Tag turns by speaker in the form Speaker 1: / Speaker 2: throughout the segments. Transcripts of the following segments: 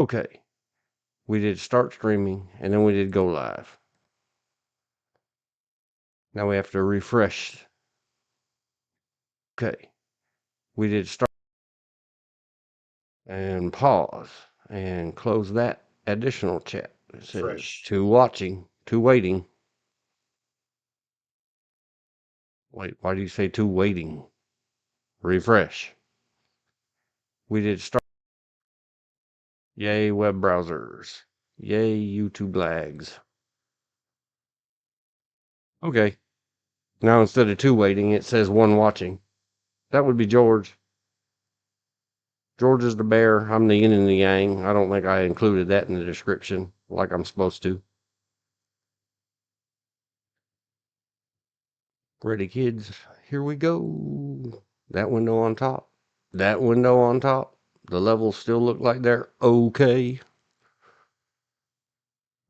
Speaker 1: Okay. We did start streaming, and then we did go live. Now we have to refresh. Okay. We did start and pause and close that additional chat. It says
Speaker 2: Fresh.
Speaker 1: to watching, to waiting. Wait, why do you say to waiting? Refresh. We did start. Yay, web browsers. Yay, YouTube lags. Okay. Now instead of two waiting, it says one watching. That would be George. George is the bear. I'm the yin and the yang. I don't think I included that in the description like I'm supposed to. Ready, kids? Here we go. That window on top. That window on top. The levels still look like they're okay.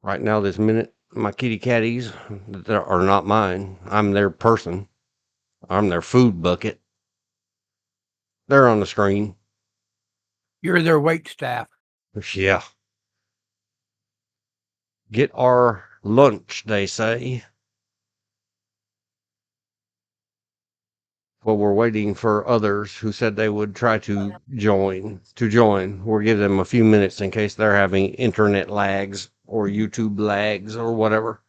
Speaker 1: Right now, this minute, my kitty catties that are not mine. I'm their person. I'm their food bucket. They're on the screen.
Speaker 3: You're their wait staff.
Speaker 1: Yeah. Get our lunch, they say. Well, we're waiting for others who said they would try to join. We'll give them a few minutes in case they're having internet lags or YouTube lags or whatever.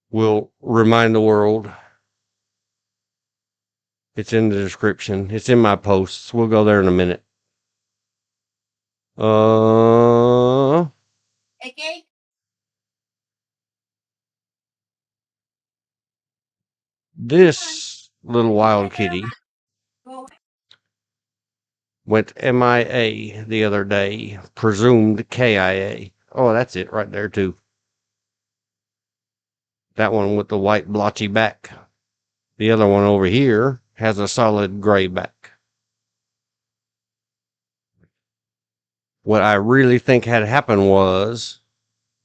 Speaker 1: We'll remind the world. It's in the description. It's in my posts. We'll go there in a minute.
Speaker 4: Okay.
Speaker 1: This little wild kitty went MIA the other day. Presumed KIA. Oh, that's it right there too. That one with the white blotchy back. The other one over here has a solid gray back. What I really think had happened was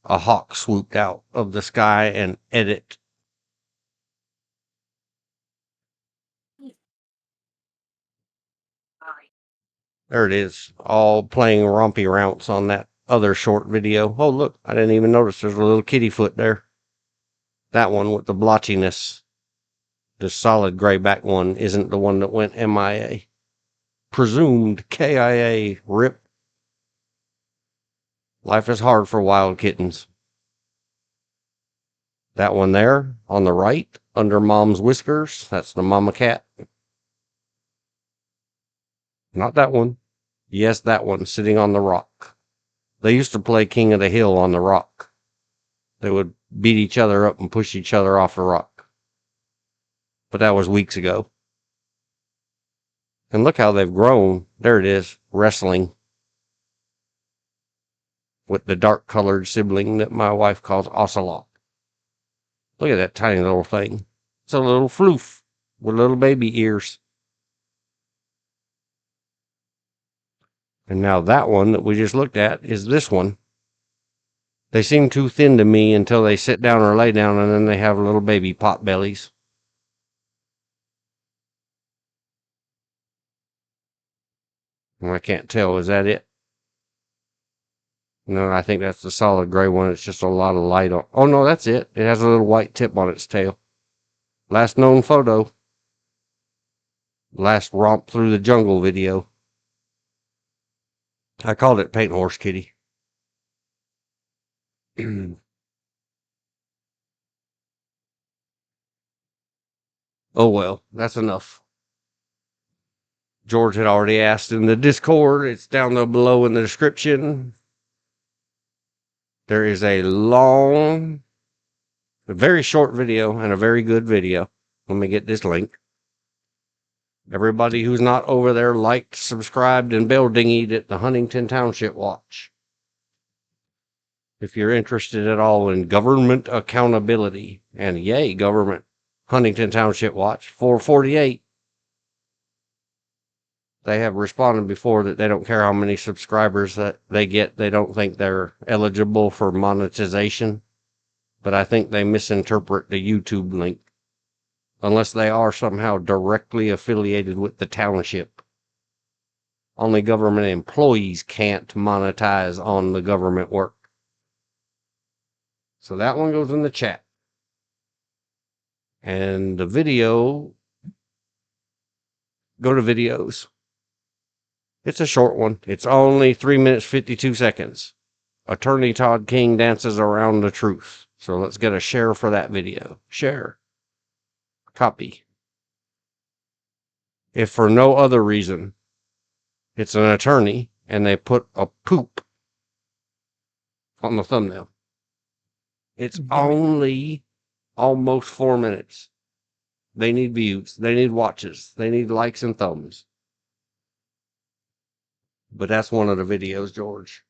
Speaker 1: a hawk swooped out of the sky and ate it. There it is, all playing rompy rounce on that other short video. Oh, look, I didn't even notice there's a little kitty foot there. That one with the blotchiness. The solid gray back one isn't the one that went MIA. Presumed KIA. Rip. Life is hard for wild kittens. That one there on the right, under mom's whiskers, that's the mama cat. Not that one. Yes, that one sitting on the rock. They used to play King of the Hill on the rock. They would beat each other up and push each other off the rock. But that was weeks ago. And look how they've grown. There it is, wrestling with the dark-colored sibling that my wife calls Ocelot. Look at that tiny little thing. It's a little floof with little baby ears. And now that one that we just looked at is this one. They seem too thin to me until they sit down or lay down, and then they have little baby pot bellies. And I can't tell, is that it? No, I think that's the solid gray one. It's just a lot of light on. Oh, no, that's it. It has a little white tip on its tail. Last known photo. Last romp through the jungle video. I called it Paint Horse Kitty. Oh, well, that's enough. George had already asked in the Discord. It's down there below in the description. There is a very short video and a very good video. Let me get this link. Everybody who's not over there liked, subscribed, and bell dinged at the Huntington Township Watch. If you're interested at all in government accountability, and yay, government, Huntington Township Watch, 448. They have responded before that they don't care how many subscribers that they get. They don't think they're eligible for monetization. But I think they misinterpret the YouTube link. Unless they are somehow directly affiliated with the township. Only government employees can't monetize on the government work. So that one goes in the chat. And the video, go to videos. It's a short one. It's only 3 minutes, 52 seconds. Attorney Todd King dances around the truth. So let's get a share for that video. Share. Copy. If for no other reason, it's an attorney and they put a poop on the thumbnail. It's only almost 4 minutes. They need views. They need watches. They need likes and thumbs. But that's one of the videos, George.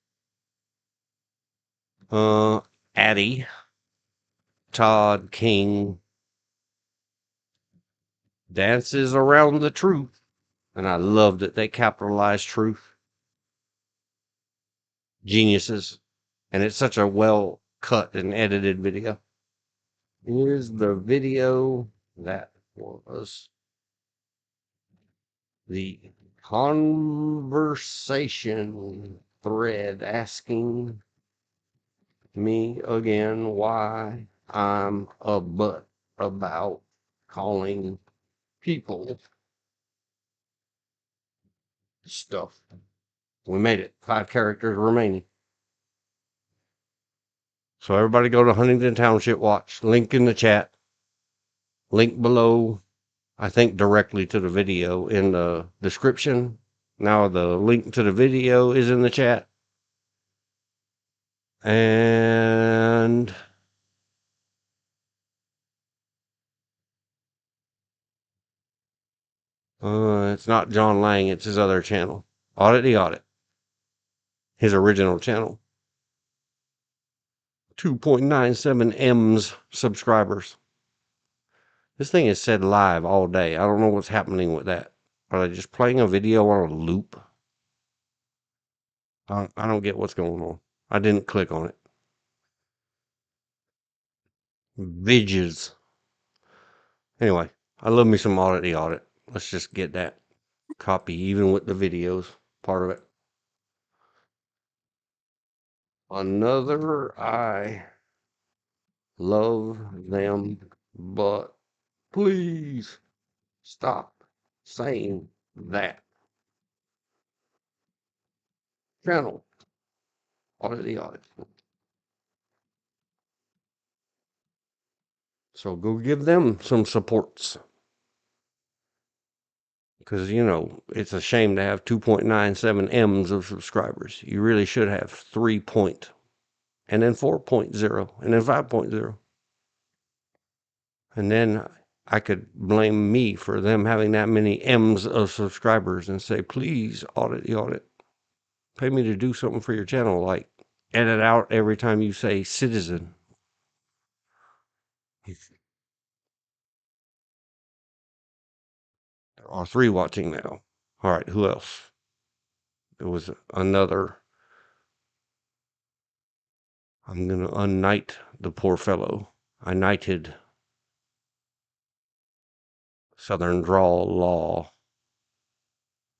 Speaker 1: Addie, Todd King dances around the truth. And I love that they capitalized truth. Geniuses. And it's such a well cut and edited video. Here's the video that was the conversation thread asking me again why I'm a butt about calling people stuff. We made it. 5 characters remaining. So everybody go to Huntington Township Watch. Link in the chat. Link below. I think directly to the video in the description. Now the link to the video is in the chat. And it's not John Lang, it's his other channel. Audit the Audit. His original channel. 2.97 M's subscribers. This thing is said live all day. I don't know what's happening with that. Are they just playing a video on a loop? I don't get what's going on. I didn't click on it. Vidges. Anyway, I love me some Audit the Audit. Let's just get that copy, even with the videos part of it. Another I love them, but please stop saying that. Channel. Audit the Audit. So go give them some supports. Because, you know, it's a shame to have 2.97 M's of subscribers. You really should have 3 point, and then 4.0, and then 5.0. And then I could blame me for them having that many M's of subscribers and say, please audit the audit. Pay me to do something for your channel, like edit out every time you say citizen. There are 3 watching now. All right, who else? There was another. I'm going to unnight the poor fellow. I knighted Southern Drawl Law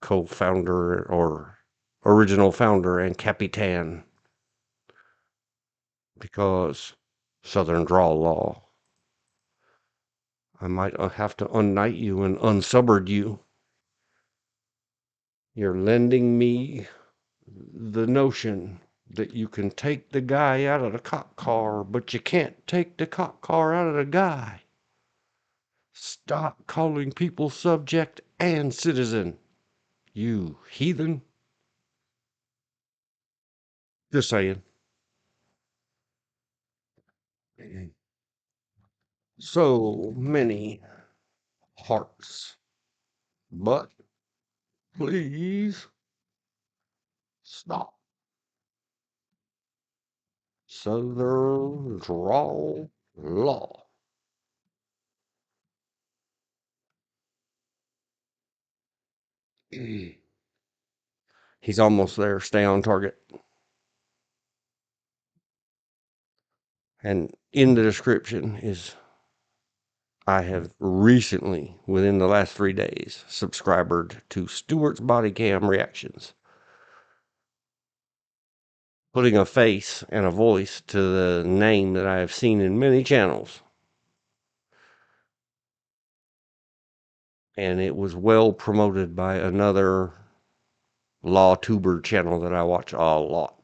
Speaker 1: co-founder or original founder and Capitan, because Southern Drawl Law. I might have to unnight you and unsubbard you. You're lending me the notion that you can take the guy out of the cop car, but you can't take the cop car out of the guy. Stop calling people subject and citizen, you heathen. Just saying. So many hearts, but please stop. Southern Drawl Law. He's almost there. Stay on target. And in the description is I have recently, within the last 3 days, subscribed to Stewart's Body Cam Reactions, putting a face and a voice to the name that I have seen in many channels. And it was well promoted by another law tuber channel that I watch a lot.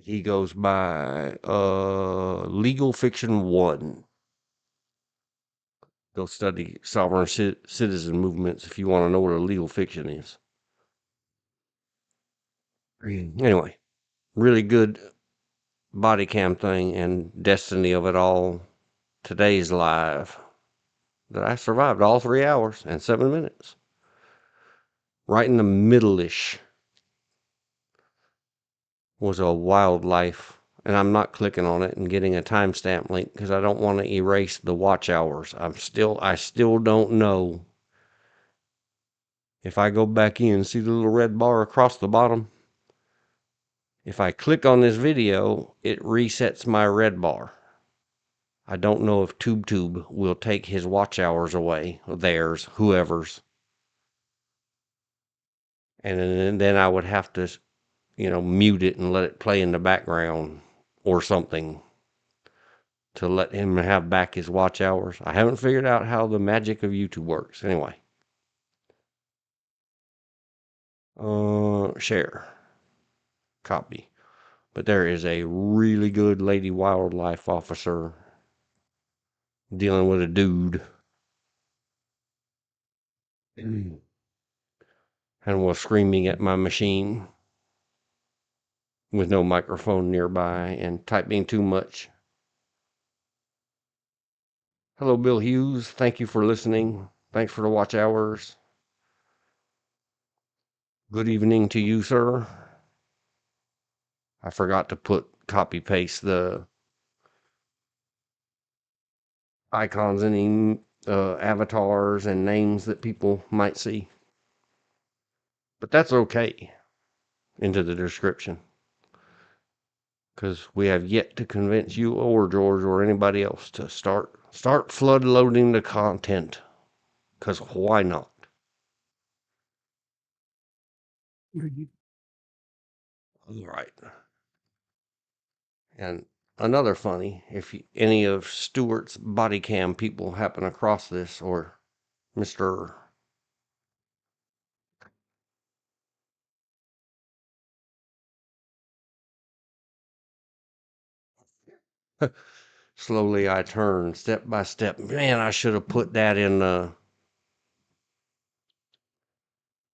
Speaker 1: He goes by Legal Fiction 1. Go study sovereign citizen movements if you want to know what a legal fiction is. Anyway, really good body cam thing and destiny of it all. Today's live that I survived all 3 hours and 7 minutes. Right in the middle-ish was a wildlife, and I'm not clicking on it and getting a timestamp link because I don't want to erase the watch hours. I still don't know if I go back in, see the little red bar across the bottom. If I click on this video, it resets my red bar. I don't know if TubeTube will take his watch hours away, theirs, whoever's. And then I would have to, mute it and let it play in the background or something to let him have back his watch hours. I haven't figured out how the magic of YouTube works. Anyway. Share. Copy. But there is a really good lady wildlife officer dealing with a dude. And was screaming at my machine with no microphone nearby and typing too much. Hello, Bill Hughes. Thank you for listening. Thanks for the watch hours. Good evening to you, sir. I forgot to copy paste the icons and avatars and names that people might see. But that's okay into the description. Because we have yet to convince you or George or anybody else to start flood loading the content. Because why not? All right. And another funny, if any of Stewart's body cam people happen across this, or Mr. Slowly I turn, step by step. Man, I should have put that in.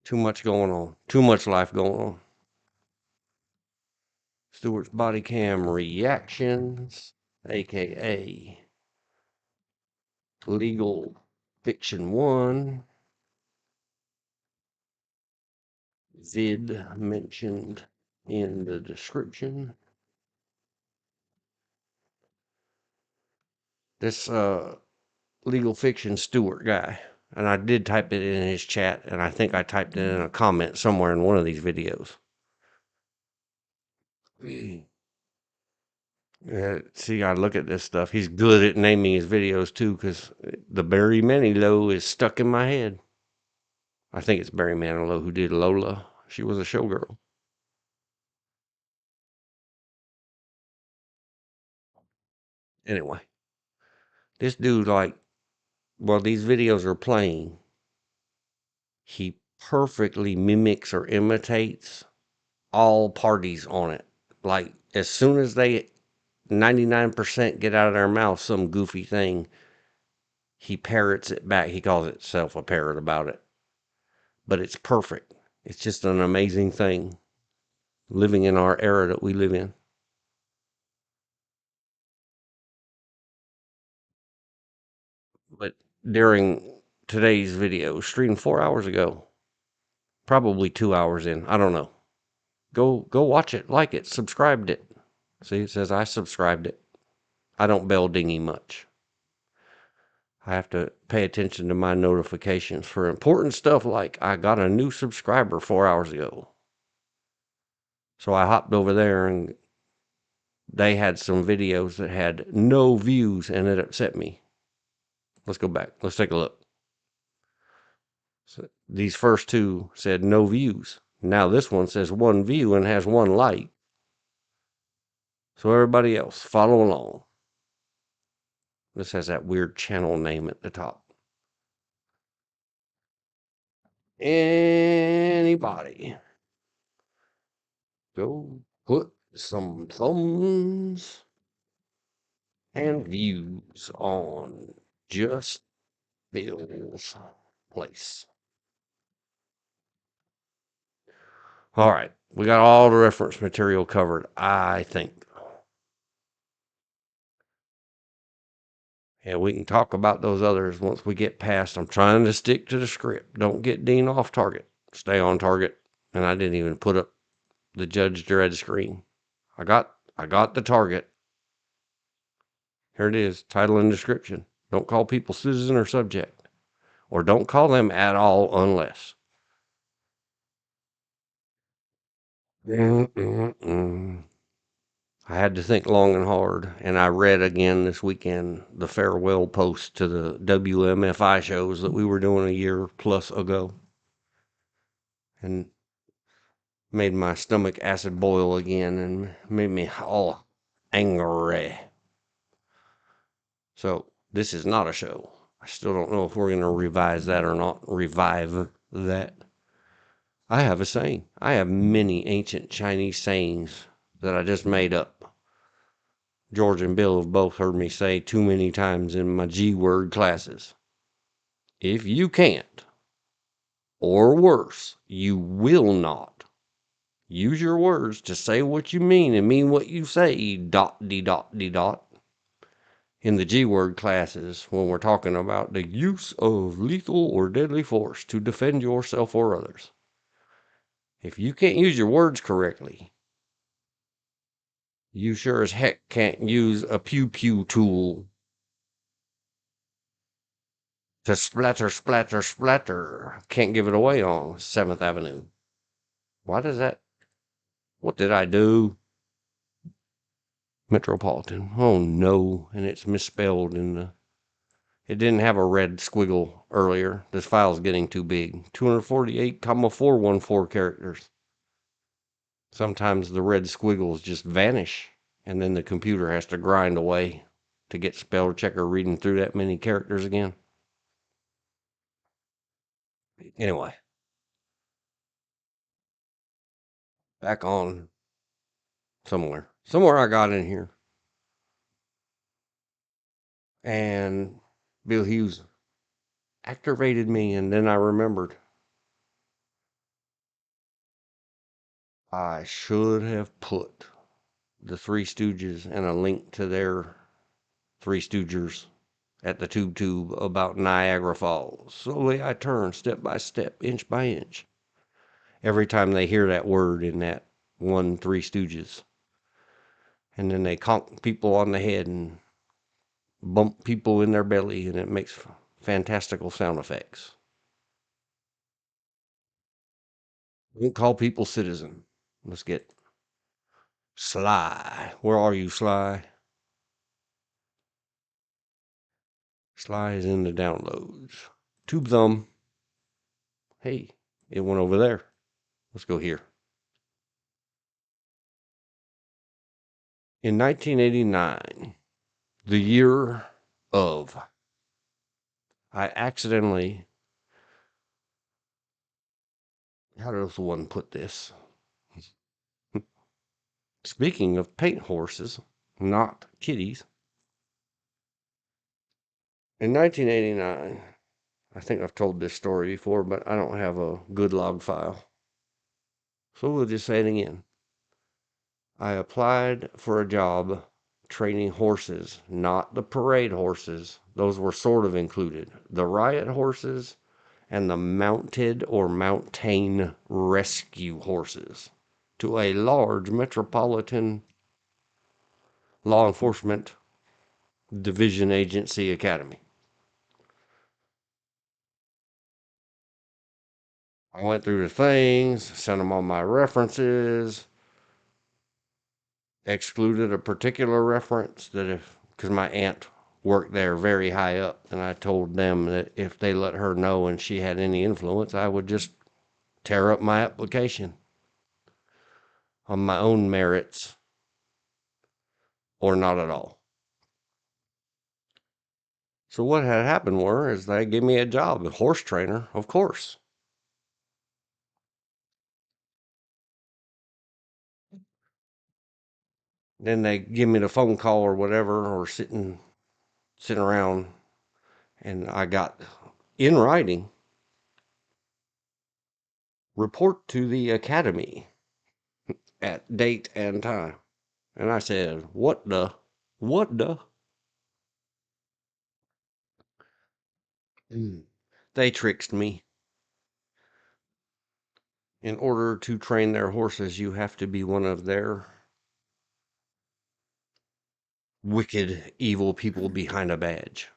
Speaker 1: Too much going on. Too much life going on. Stewart's body cam reactions, aka Legal Fiction 1. Vid mentioned in the description. This Legal Fiction Stewart guy. And I did type it in his chat, and I think I typed it in a comment somewhere in one of these videos. See, I look at this stuff. He's good at naming his videos, too, because the Barry Manilow is stuck in my head. I think it's Barry Manilow who did Lola. She was a showgirl. Anyway, this dude, while these videos are playing, he perfectly mimics or imitates all parties on it. Like, as soon as they 99% get out of their mouth some goofy thing, he parrots it back. He calls himself a parrot about it. But it's perfect. It's just an amazing thing living in our era that we live in. But during today's video, streamed 4 hours ago, probably 2 hours in, I don't know. Go watch it, like it, subscribed it. See, it says I subscribed it. I don't bell dingy much. I have to pay attention to my notifications for important stuff like I got a new subscriber 4 hours ago. So I hopped over there and they had some videos that had no views, and it upset me. Let's go back. Let's take a look. So these first two said no views. Now this one says 1 view and has 1 like. So everybody else, follow along. This has that weird channel name at the top. Anybody go put some thumbs and views on Just Bill's place. All right, we got all the reference material covered, I think. And we can talk about those others once we get past. I'm trying to stick to the script. Don't get Dean off target. Stay on target. And I didn't even put up the Judge Dredd screen. I got the target. Here it is, title and description. Don't call people citizen or subject. Or don't call them at all unless. I had to think long and hard, and I read again this weekend the farewell post to the WMFI shows that we were doing a year plus ago. And made my stomach acid boil again and made me all angry. So this is not a show. I still don't know if we're going to revise that or not. Revive that. I have a saying. I have many ancient Chinese sayings that I just made up. George and Bill have both heard me say too many times in my G word classes. If you can't, or worse, you will not use your words to say what you mean and mean what you say, dot, de, dot, de, dot. In the G word classes, when we're talking about the use of lethal or deadly force to defend yourself or others. If you can't use your words correctly, you sure as heck can't use a pew-pew tool to splatter, splatter, splatter. Can't give it away on 7th Avenue. Why does that? What did I do? Metropolitan. Oh no, and it's misspelled in the... It didn't have a red squiggle earlier. This file's getting too big. 248,414 characters. Sometimes the red squiggles just vanish, and then the computer has to grind away to get spell checker reading through that many characters again. Anyway, back on somewhere. Somewhere I got in here. And Bill Hughes activated me, and then I remembered I should have put the Three Stooges and a link to their Three Stoogers at the tube about Niagara Falls. Slowly I turn, step by step, inch by inch. Every time they hear that word in that one Three Stooges. And then they conk people on the head and bump people in their belly, and it makes fantastical sound effects. Don't call people citizen. Let's get Sly. Where are you, Sly? Sly is in the downloads. Tube thumb. Hey, it went over there. Let's go here. In 1989, the year of, I accidentally, how does one put this? Speaking of paint horses, not kitties, in 1989, I think I've told this story before, but I don't have a good log file. So we'll just say it again. I applied for a job training horses, not the parade horses. Those were sort of included. The riot horses and the mounted or mountain rescue horses to a large metropolitan law enforcement division agency academy. I went through the things, sent them all my references, excluded a particular reference that because my aunt worked there very high up, and I told them that if they let her know and she had any influence, I would just tear up my application on my own merits or not at all. So what had happened is they gave me a job, a horse trainer, of course. Then they give me the phone call or whatever, or sitting around, and I got in writing, report to the academy at date and time. And I said, what the? They tricked me. In order to train their horses, you have to be one of their wicked, evil people behind a badge.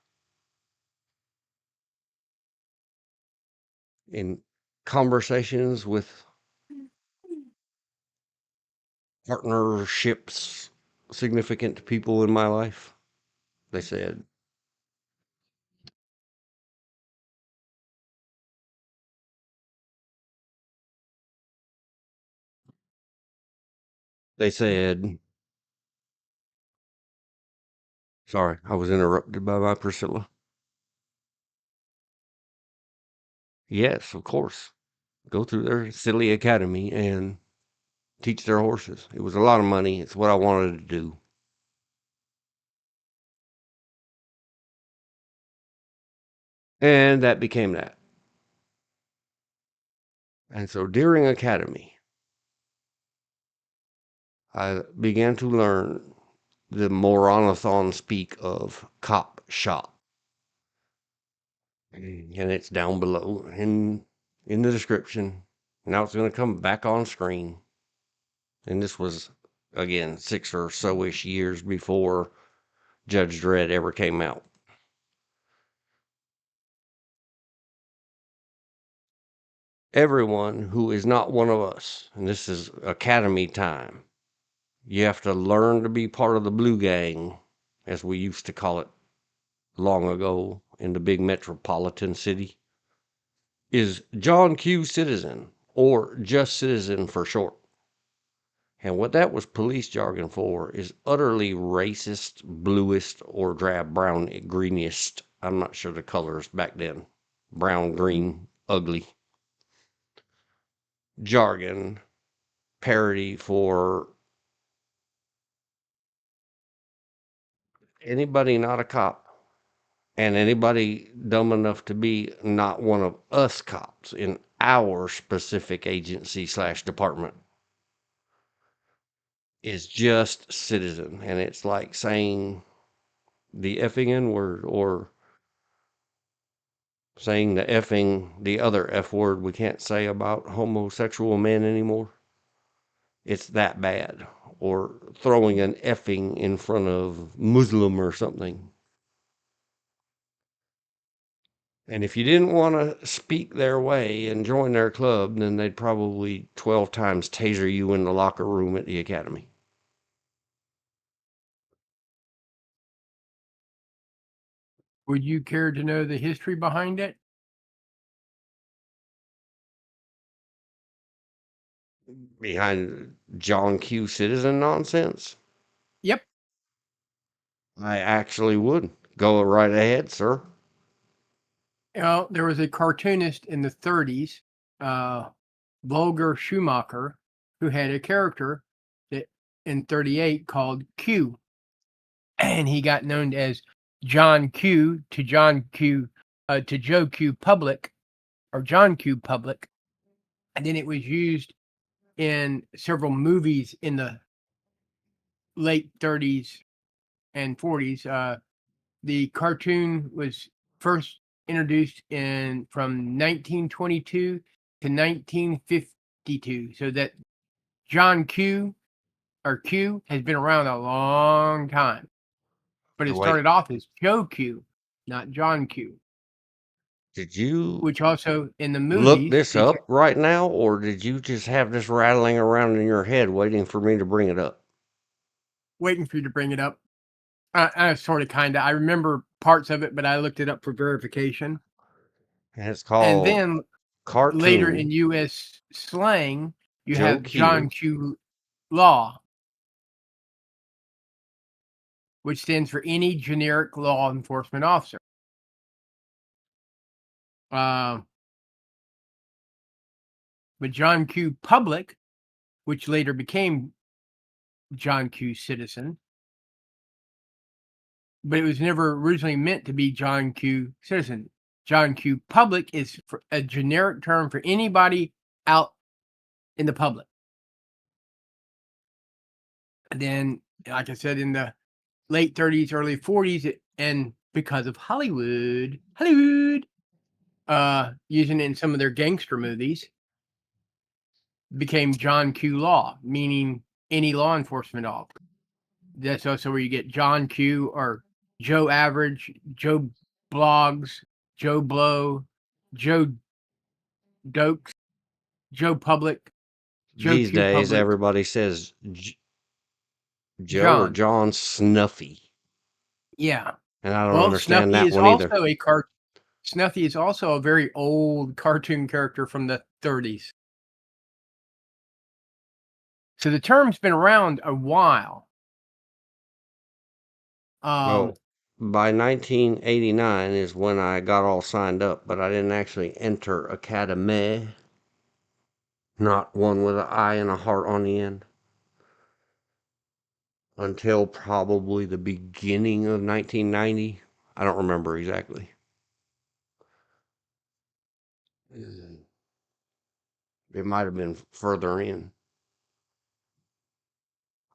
Speaker 1: In conversations with partnerships, significant people in my life, they said, sorry, I was interrupted by my Priscilla. Yes, of course. Go through their silly academy and teach their horses. It was a lot of money. It's what I wanted to do. And that became that. And so during academy, I began to learn the Moranathon speak of cop shop. And it's down below in the description. Now it's going to come back on screen. And this was, again, 6 or so-ish years before Judge Dredd ever came out. Everyone who is not one of us, and this is academy time, you have to learn to be part of the blue gang, as we used to call it long ago in the big metropolitan city, is John Q. Citizen, or just Citizen for short. And what that was police jargon for is utterly racist, blue-ist, or drab-brown-green-ist. I'm not sure the colors back then. Brown, green, ugly. Jargon, parody for anybody not a cop and anybody dumb enough to be not one of us cops in our specific agency / department is just citizen. And it's like saying the effing N word or saying the other F word we can't say about homosexual men anymore. It's that bad. Or throwing an effing in front of Muslim or something. And if you didn't want to speak their way and join their club, then they'd probably 12 times taser you in the locker room at the academy.
Speaker 3: Would you care to know the history behind it?
Speaker 1: Behind John Q. Citizen nonsense?
Speaker 3: Yep.
Speaker 1: I actually would. Go right ahead, sir.
Speaker 3: Well, there was a cartoonist in the 30s, Volker Schumacher, who had a character that in 38 called Q. And he got known as John Q to Joe Q Public, or John Q Public. And then it was used in several movies in the late 30s and 40s. The cartoon was first introduced from 1922 to 1952. So that John Q or Q has been around a long time. But it started off as Joe Q, not John Q.
Speaker 1: Did you
Speaker 3: Which also in the movies
Speaker 1: look this up right now, or did you just have this rattling around in your head waiting for me to bring it up?
Speaker 3: waiting for you to bring it up. I sort of, kind of. I remember parts of it, but I looked it up for verification.
Speaker 1: And it's
Speaker 3: And
Speaker 1: called
Speaker 3: then later in
Speaker 1: Cartoon
Speaker 3: U.S. slang, you
Speaker 1: Joe
Speaker 3: have John
Speaker 1: Q.
Speaker 3: Q. Law, which stands for any generic law enforcement officer. But John Q. Public, which later became John Q. Citizen, but it was never originally meant to be John Q. Citizen. John Q. Public is a generic term for anybody out in the public. And then, like I said, in the late 30s, early 40s, and because of Hollywood, using it in some of their gangster movies, became John Q. Law, meaning any law enforcement officer. That's also where you get John Q. or Joe Average, Joe Blogs, Joe Blow, Joe Dokes, Joe Public, Joe
Speaker 1: These
Speaker 3: Q.
Speaker 1: days,
Speaker 3: Public,
Speaker 1: everybody says Joe or
Speaker 3: John.
Speaker 1: John Snuffy.
Speaker 3: Yeah.
Speaker 1: And I don't
Speaker 3: Well,
Speaker 1: understand
Speaker 3: Snuffy
Speaker 1: that
Speaker 3: is
Speaker 1: one either.
Speaker 3: also Snuffy is also a very old cartoon character from the 30s. So the term's been around a while.
Speaker 1: Well, by 1989 is when I got all signed up, but I didn't actually enter Academy. Not one with an I and a heart on the end. Until probably the beginning of 1990. I don't remember exactly. It might have been further in.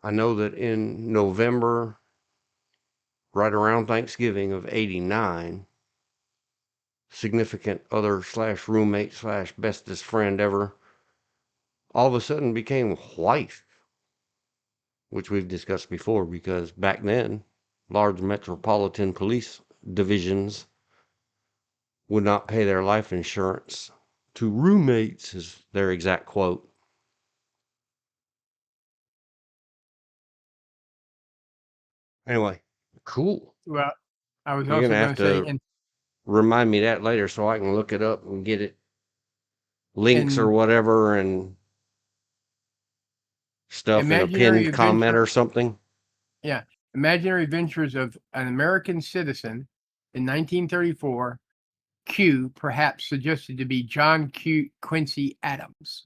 Speaker 1: I know that in November, right around Thanksgiving of 89, significant other slash roommate slash bestest friend ever all of a sudden became white, which we've discussed before, because back then, large metropolitan police divisions would not pay their life insurance to roommates, is their exact quote. Anyway, cool.
Speaker 3: Well, I was
Speaker 1: You're
Speaker 3: also
Speaker 1: gonna have
Speaker 3: going to say,
Speaker 1: to remind me that later so I can look it up and get it links or
Speaker 3: and
Speaker 1: whatever and stuff in a
Speaker 3: Imaginary
Speaker 1: pinned comment
Speaker 3: Adventure,
Speaker 1: or something.
Speaker 3: yeah, Imaginary Adventures of an American Citizen in 1934. Q, perhaps suggested to be John Q. Quincy Adams.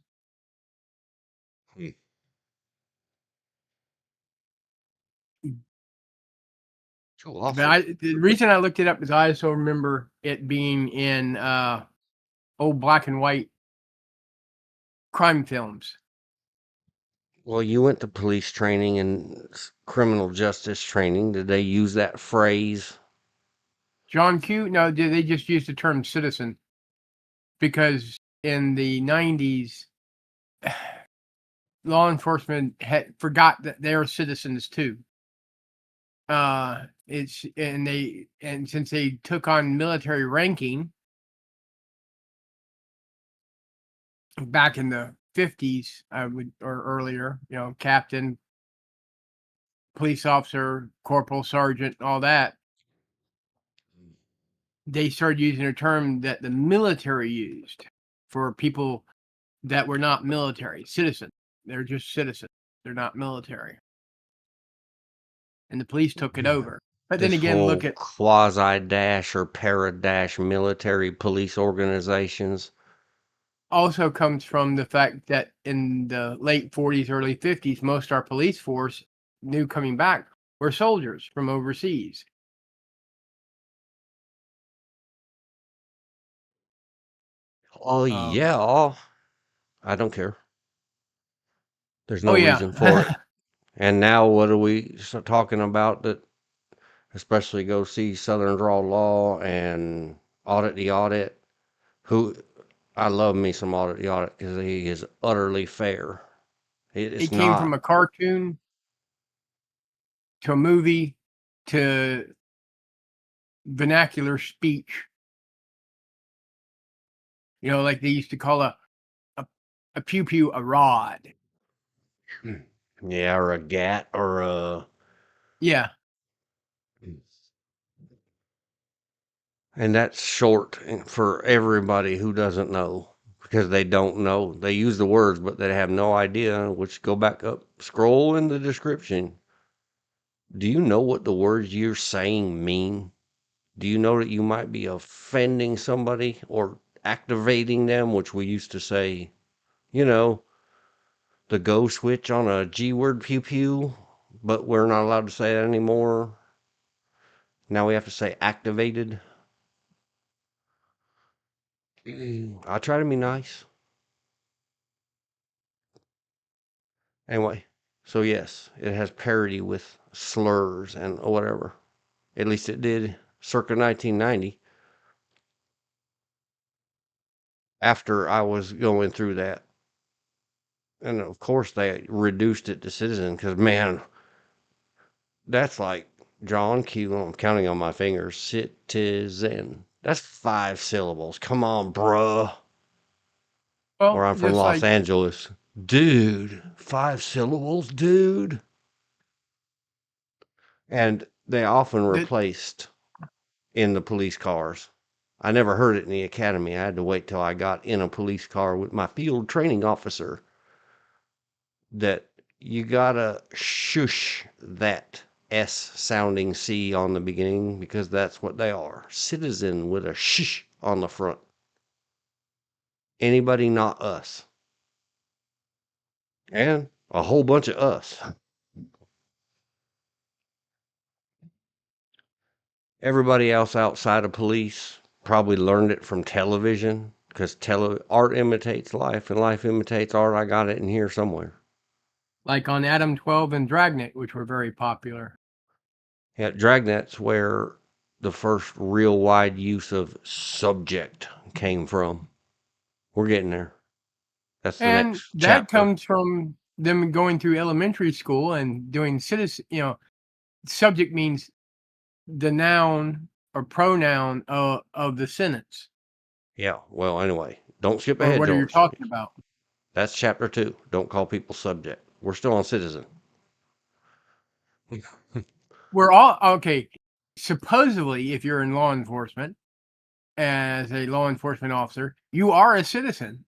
Speaker 1: Too
Speaker 3: But
Speaker 1: awesome.
Speaker 3: the reason I looked it up is I also remember it being in old black and white crime films.
Speaker 1: Well, you went to police training and criminal justice training. Did they use that phrase?
Speaker 3: John Q? No, they just used the term citizen because in the 90s, law enforcement had forgot that they're citizens too. And since they took on military ranking back in the 50s, or earlier, captain, police officer, corporal, sergeant, all that, they started using a term that the military used for people that were not military citizens. They're just citizens. They're not military. And the police took it over. But then
Speaker 1: This
Speaker 3: again, look
Speaker 1: whole
Speaker 3: at
Speaker 1: quasi-dash or para-dash military police organizations.
Speaker 3: also comes from the fact that in the late 40s, early 50s, most of our police force, new coming back, were soldiers from overseas.
Speaker 1: Oh, yeah. I don't care. There's
Speaker 3: Oh
Speaker 1: no reason for it.
Speaker 3: yeah.
Speaker 1: And now what are we talking about that especially go see Southern Draw Law and Audit the Audit? Who I love me some Audit the Audit because he is utterly fair. It's
Speaker 3: It came
Speaker 1: not.
Speaker 3: from a cartoon to a movie to vernacular speech. Like they used to call a pew pew a rod.
Speaker 1: Yeah, or a gat or a
Speaker 3: Yeah.
Speaker 1: And that's short for everybody who doesn't know, because they don't know. They use the words, but they have no idea, which go back up, scroll in the description. Do you know what the words you're saying mean? Do you know that you might be offending somebody or activating them, which we used to say, you know, the go switch on a G word pew pew, but we're not allowed to say that anymore. Now we have to say activated. I try to be nice. Anyway, so yes, it has parity with slurs and whatever. At least it did circa 1990. After I was going through that. And of course they reduced it to citizen, because man, that's like John Q. I'm counting on my fingers. Citizen. That's 5 syllables. Come on, bruh. Or
Speaker 3: Well,
Speaker 1: I'm from
Speaker 3: just
Speaker 1: Los
Speaker 3: like
Speaker 1: Angeles. Dude, 5 syllables, dude. And they often
Speaker 3: the
Speaker 1: replaced in the police cars. I never heard it in the academy. I had to wait till I got in a police car with my field training officer, that you gotta shush that S sounding C on the beginning, because that's what they are. Citizen with a shh on the front. Anybody not us. And a whole bunch of us. Everybody else outside of police probably learned it from television, because art imitates life and life imitates art. I got it in here somewhere.
Speaker 3: like on Adam 12 and Dragnet, which were very popular.
Speaker 1: Yeah, Dragnet's where the first real wide use of subject came from. We're getting there. That's the
Speaker 3: And
Speaker 1: next
Speaker 3: that
Speaker 1: chapter.
Speaker 3: comes from them going through elementary school and doing citizen, subject means the noun or pronoun of the sentence.
Speaker 1: Yeah, well, anyway, don't skip
Speaker 3: Or
Speaker 1: ahead,
Speaker 3: what are you
Speaker 1: George.
Speaker 3: talking about?
Speaker 1: That's chapter 2. Don't call people subject. We're still on citizen.
Speaker 3: We're all okay. Supposedly, if you're in law enforcement as a law enforcement officer, you are a citizen.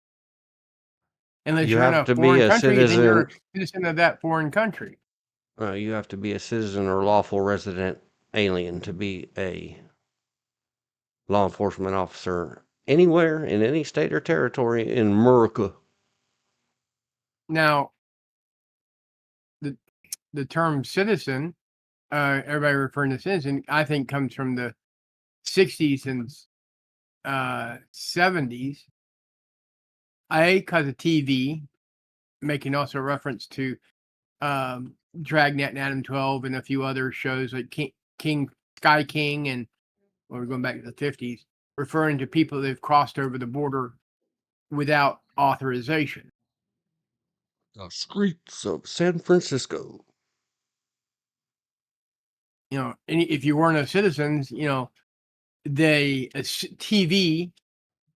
Speaker 3: Unless
Speaker 1: You
Speaker 3: you're in
Speaker 1: have
Speaker 3: a
Speaker 1: to be
Speaker 3: foreign
Speaker 1: a
Speaker 3: country, then you're a
Speaker 1: citizen.
Speaker 3: citizen of that foreign country.
Speaker 1: You have to be a citizen or lawful resident alien to be a law enforcement officer anywhere in any state or territory in America.
Speaker 3: Now, the term citizen, everybody referring to citizen, I think comes from the 60s and 70s. Because of TV, making also reference to Dragnet and Adam 12 and a few other shows like Sky King, and we're going back to the 50s, referring to people that have crossed over the border without authorization.
Speaker 1: The streets of San Francisco.
Speaker 3: And if you weren't a citizen, TV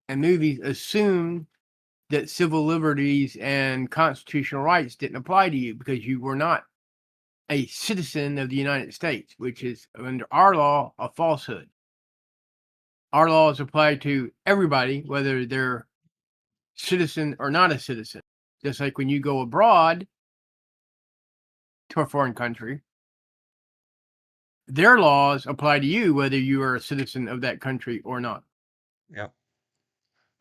Speaker 3: and movies assumed that civil liberties and constitutional rights didn't apply to you because you were not a citizen of the United States, which is under our law a falsehood. Our laws apply to everybody, whether they're citizen or not a citizen. Just like when you go abroad to a foreign country, their laws apply to you whether you are a citizen of that country or not.
Speaker 1: Yeah.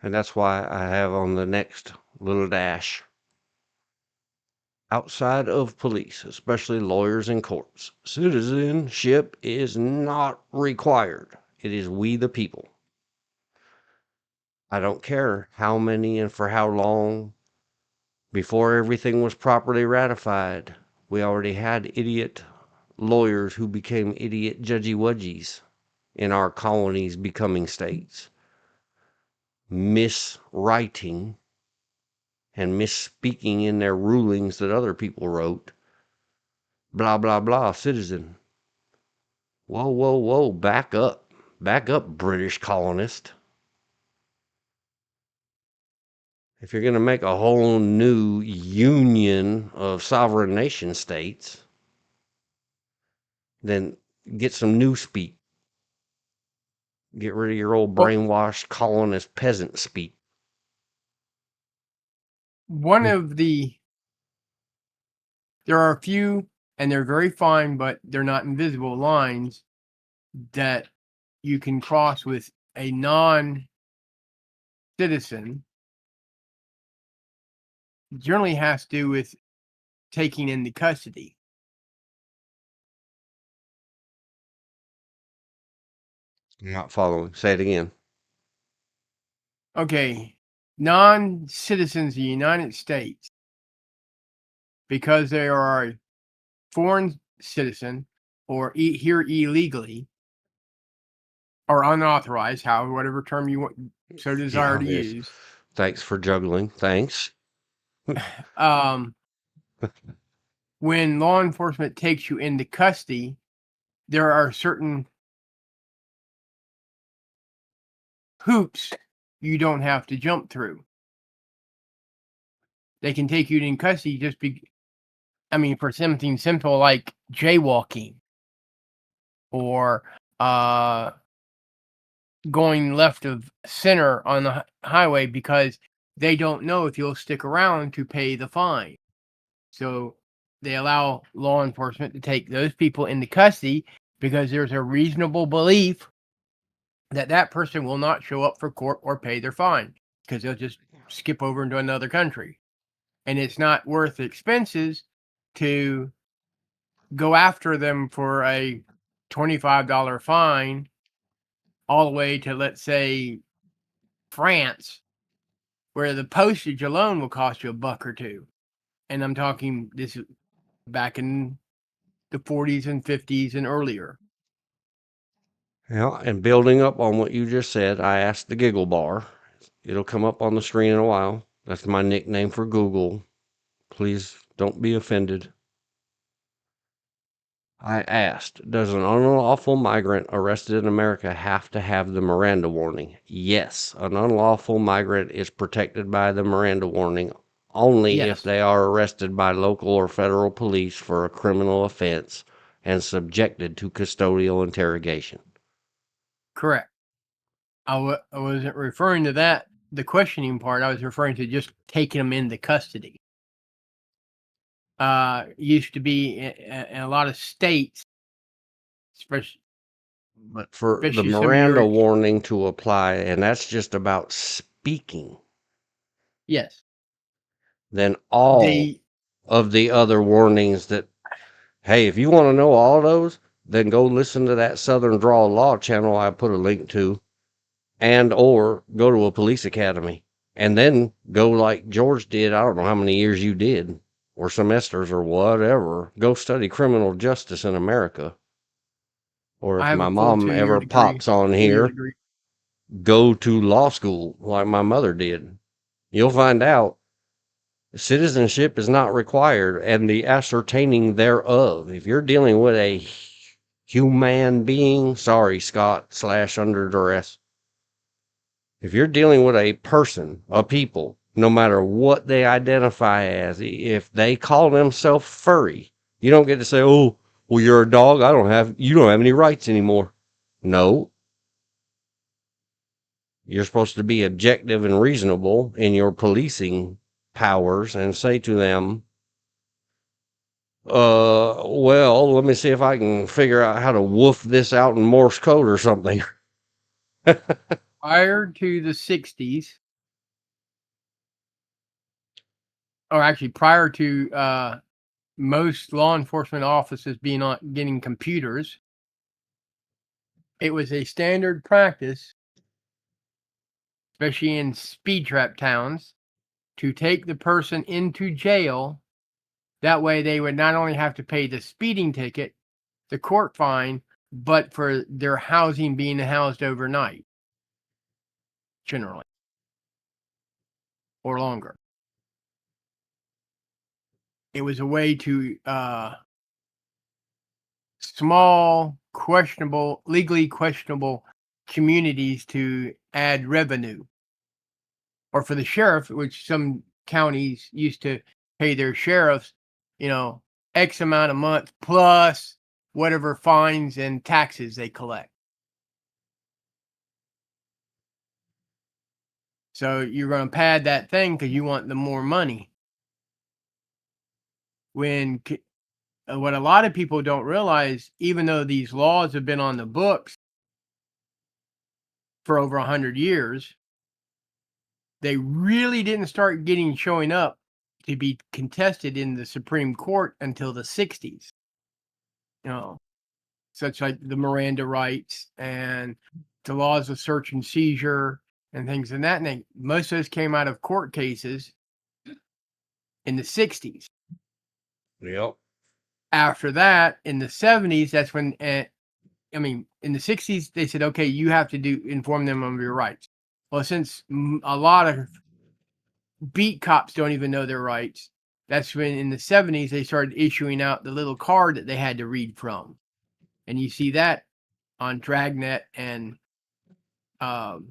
Speaker 1: And that's why I have on the next little dash, outside of police, especially lawyers and courts, citizenship is not required. It is we the people. I don't care how many and for how long. Before everything was properly ratified, we already had idiot lawyers who became idiot judgy-wudgies in our colonies becoming states, miswriting and misspeaking in their rulings that other people wrote. Blah, blah, blah, citizen. Whoa, whoa, whoa, back up. Back up, British colonist. If you're going to make a whole new union of sovereign nation states, then get some new speak. Get rid of your old
Speaker 3: Well,
Speaker 1: brainwashed colonist peasant speak.
Speaker 3: one of the there are a few, and they're very fine, but they're not invisible lines that you can cross with a non-citizen. Generally has to do with taking into custody.
Speaker 1: I'm not following. Say it again.
Speaker 3: Okay, non-citizens of the United States, because they are a foreign citizen or here illegally or unauthorized, however, whatever term you want, so desire to use.
Speaker 1: Thanks for juggling. Thanks.
Speaker 3: When law enforcement takes you into custody, there are certain hoops you don't have to jump through. They can take you in custody for something simple like jaywalking or going left of center on the highway because they don't know if you'll stick around to pay the fine. So they allow law enforcement to take those people into custody because there's a reasonable belief that that person will not show up for court or pay their fine because they'll just skip over into another country. And it's not worth the expenses to go after them for a $25 fine all the way to, let's say, France, where the postage alone will cost you $1 or $2. And I'm talking this back in the 40s and 50s and earlier.
Speaker 1: Yeah, and building up on what you just said, I asked the Giggle Bar. It'll come up on the screen in a while. That's my nickname for Google. Please don't be offended. I asked, does an unlawful migrant arrested in America have to have the Miranda warning? Yes, an unlawful migrant is protected by the Miranda warning only if they are arrested by local or federal police for a criminal offense and subjected to custodial interrogation.
Speaker 3: Correct. I wasn't referring to that, the questioning part. I was referring to just taking them into custody. Used to be in a lot of states, especially.
Speaker 1: But for the
Speaker 3: Especially some of
Speaker 1: Miranda
Speaker 3: your-
Speaker 1: warning to apply, and that's just about speaking,
Speaker 3: Yes.
Speaker 1: then all of the other warnings that, hey, if you want to know all those, then go listen to that Southern Draw Law channel I put a link to, and or go to a police academy, and then go like George did. I don't know how many years you did, or semesters or whatever. Go study criminal justice in America. Or if my mom ever pops on here, go to law school like my mother did. You'll find out citizenship is not required, and the ascertaining thereof. If you're dealing with a human being, sorry, Scott / under duress. If you're dealing with a person, a people, no matter what they identify as, if they call themselves furry, you don't get to say, oh, well, you're a dog. You don't have any rights anymore. No. You're supposed to be objective and reasonable in your policing powers and say to them, well, let me see if I can figure out how to woof this out in Morse code or something.
Speaker 3: Prior to the 60s, or actually prior to most law enforcement offices getting computers, it was a standard practice, especially in speed trap towns, to take the person into jail. That way they would not only have to pay the speeding ticket, the court fine, but for their housing being housed overnight, generally, or longer. It was a way to small, legally questionable communities to add revenue. Or for the sheriff, which some counties used to pay their sheriffs, X amount a month plus whatever fines and taxes they collect. So you're going to pad that thing because you want the more money. When what a lot of people don't realize, even though these laws have been on the books for over 100 years, they really didn't start showing up to be contested in the Supreme Court until the 60s. You know, such like the Miranda rights and the laws of search and seizure and things in that name. Most of those came out of court cases in the 60s.
Speaker 1: Yep.
Speaker 3: After that, in the 70s, that's when, in the 60s, they said, okay, you have to inform them of your rights. Well, since a lot of beat cops don't even know their rights, that's when in the 70s, they started issuing out the little card that they had to read from. And you see that on Dragnet and Adam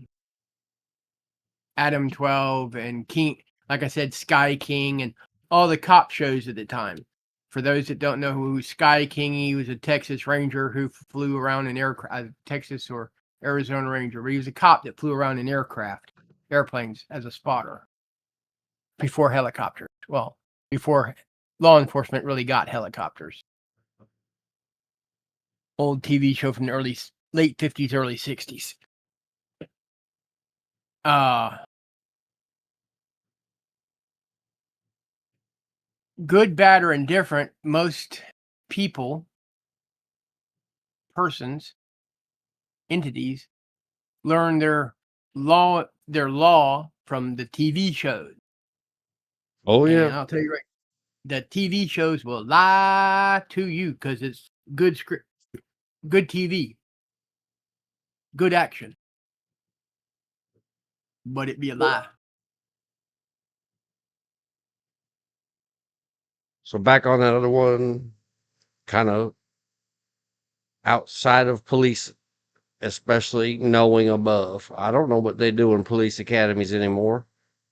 Speaker 3: 12 and King, like I said, Sky King and all the cop shows at the time. For those that don't know who Sky King, he was a Texas Ranger who flew around in Texas or Arizona Ranger, but he was a cop that flew around in airplanes as a spotter before helicopters. Well, before law enforcement really got helicopters. Old TV show from the late 50s, early 60s. Good, bad, or indifferent, most people, persons, entities learn their law from the TV shows.
Speaker 1: Oh yeah.
Speaker 3: And I'll tell you right, the TV shows will lie to you because it's good script, good TV, good action, but it be a lie.
Speaker 1: So back on that other one, kind of outside of police, especially knowing above. I don't know what they do in police academies anymore.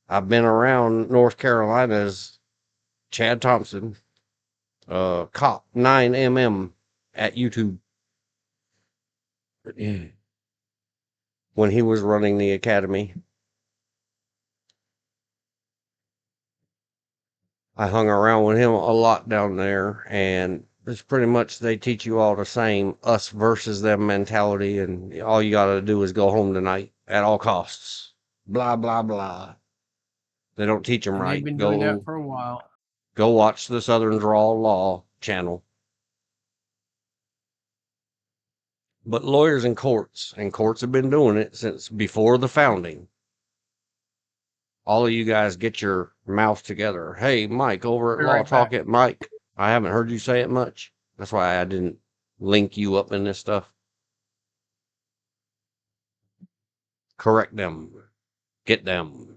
Speaker 1: I've been around North Carolina's Chad Thompson, Cop 9mm at YouTube. When he was running the academy. I hung around with him a lot down there, and it's pretty much they teach you all the same us versus them mentality, and all you gotta do is go home tonight at all costs. Blah blah blah. They don't teach them
Speaker 3: And they've
Speaker 1: right.
Speaker 3: been doing that for a while.
Speaker 1: Go watch the Southern Draw Law channel. But lawyers and courts have been doing it since before the founding. All of you guys get your mouth together. Hey, Mike, over at
Speaker 3: Be
Speaker 1: Law
Speaker 3: right
Speaker 1: Talk
Speaker 3: back.
Speaker 1: at Mike. I haven't heard you say it much. That's why I didn't link you up in this stuff. Correct them. Get them.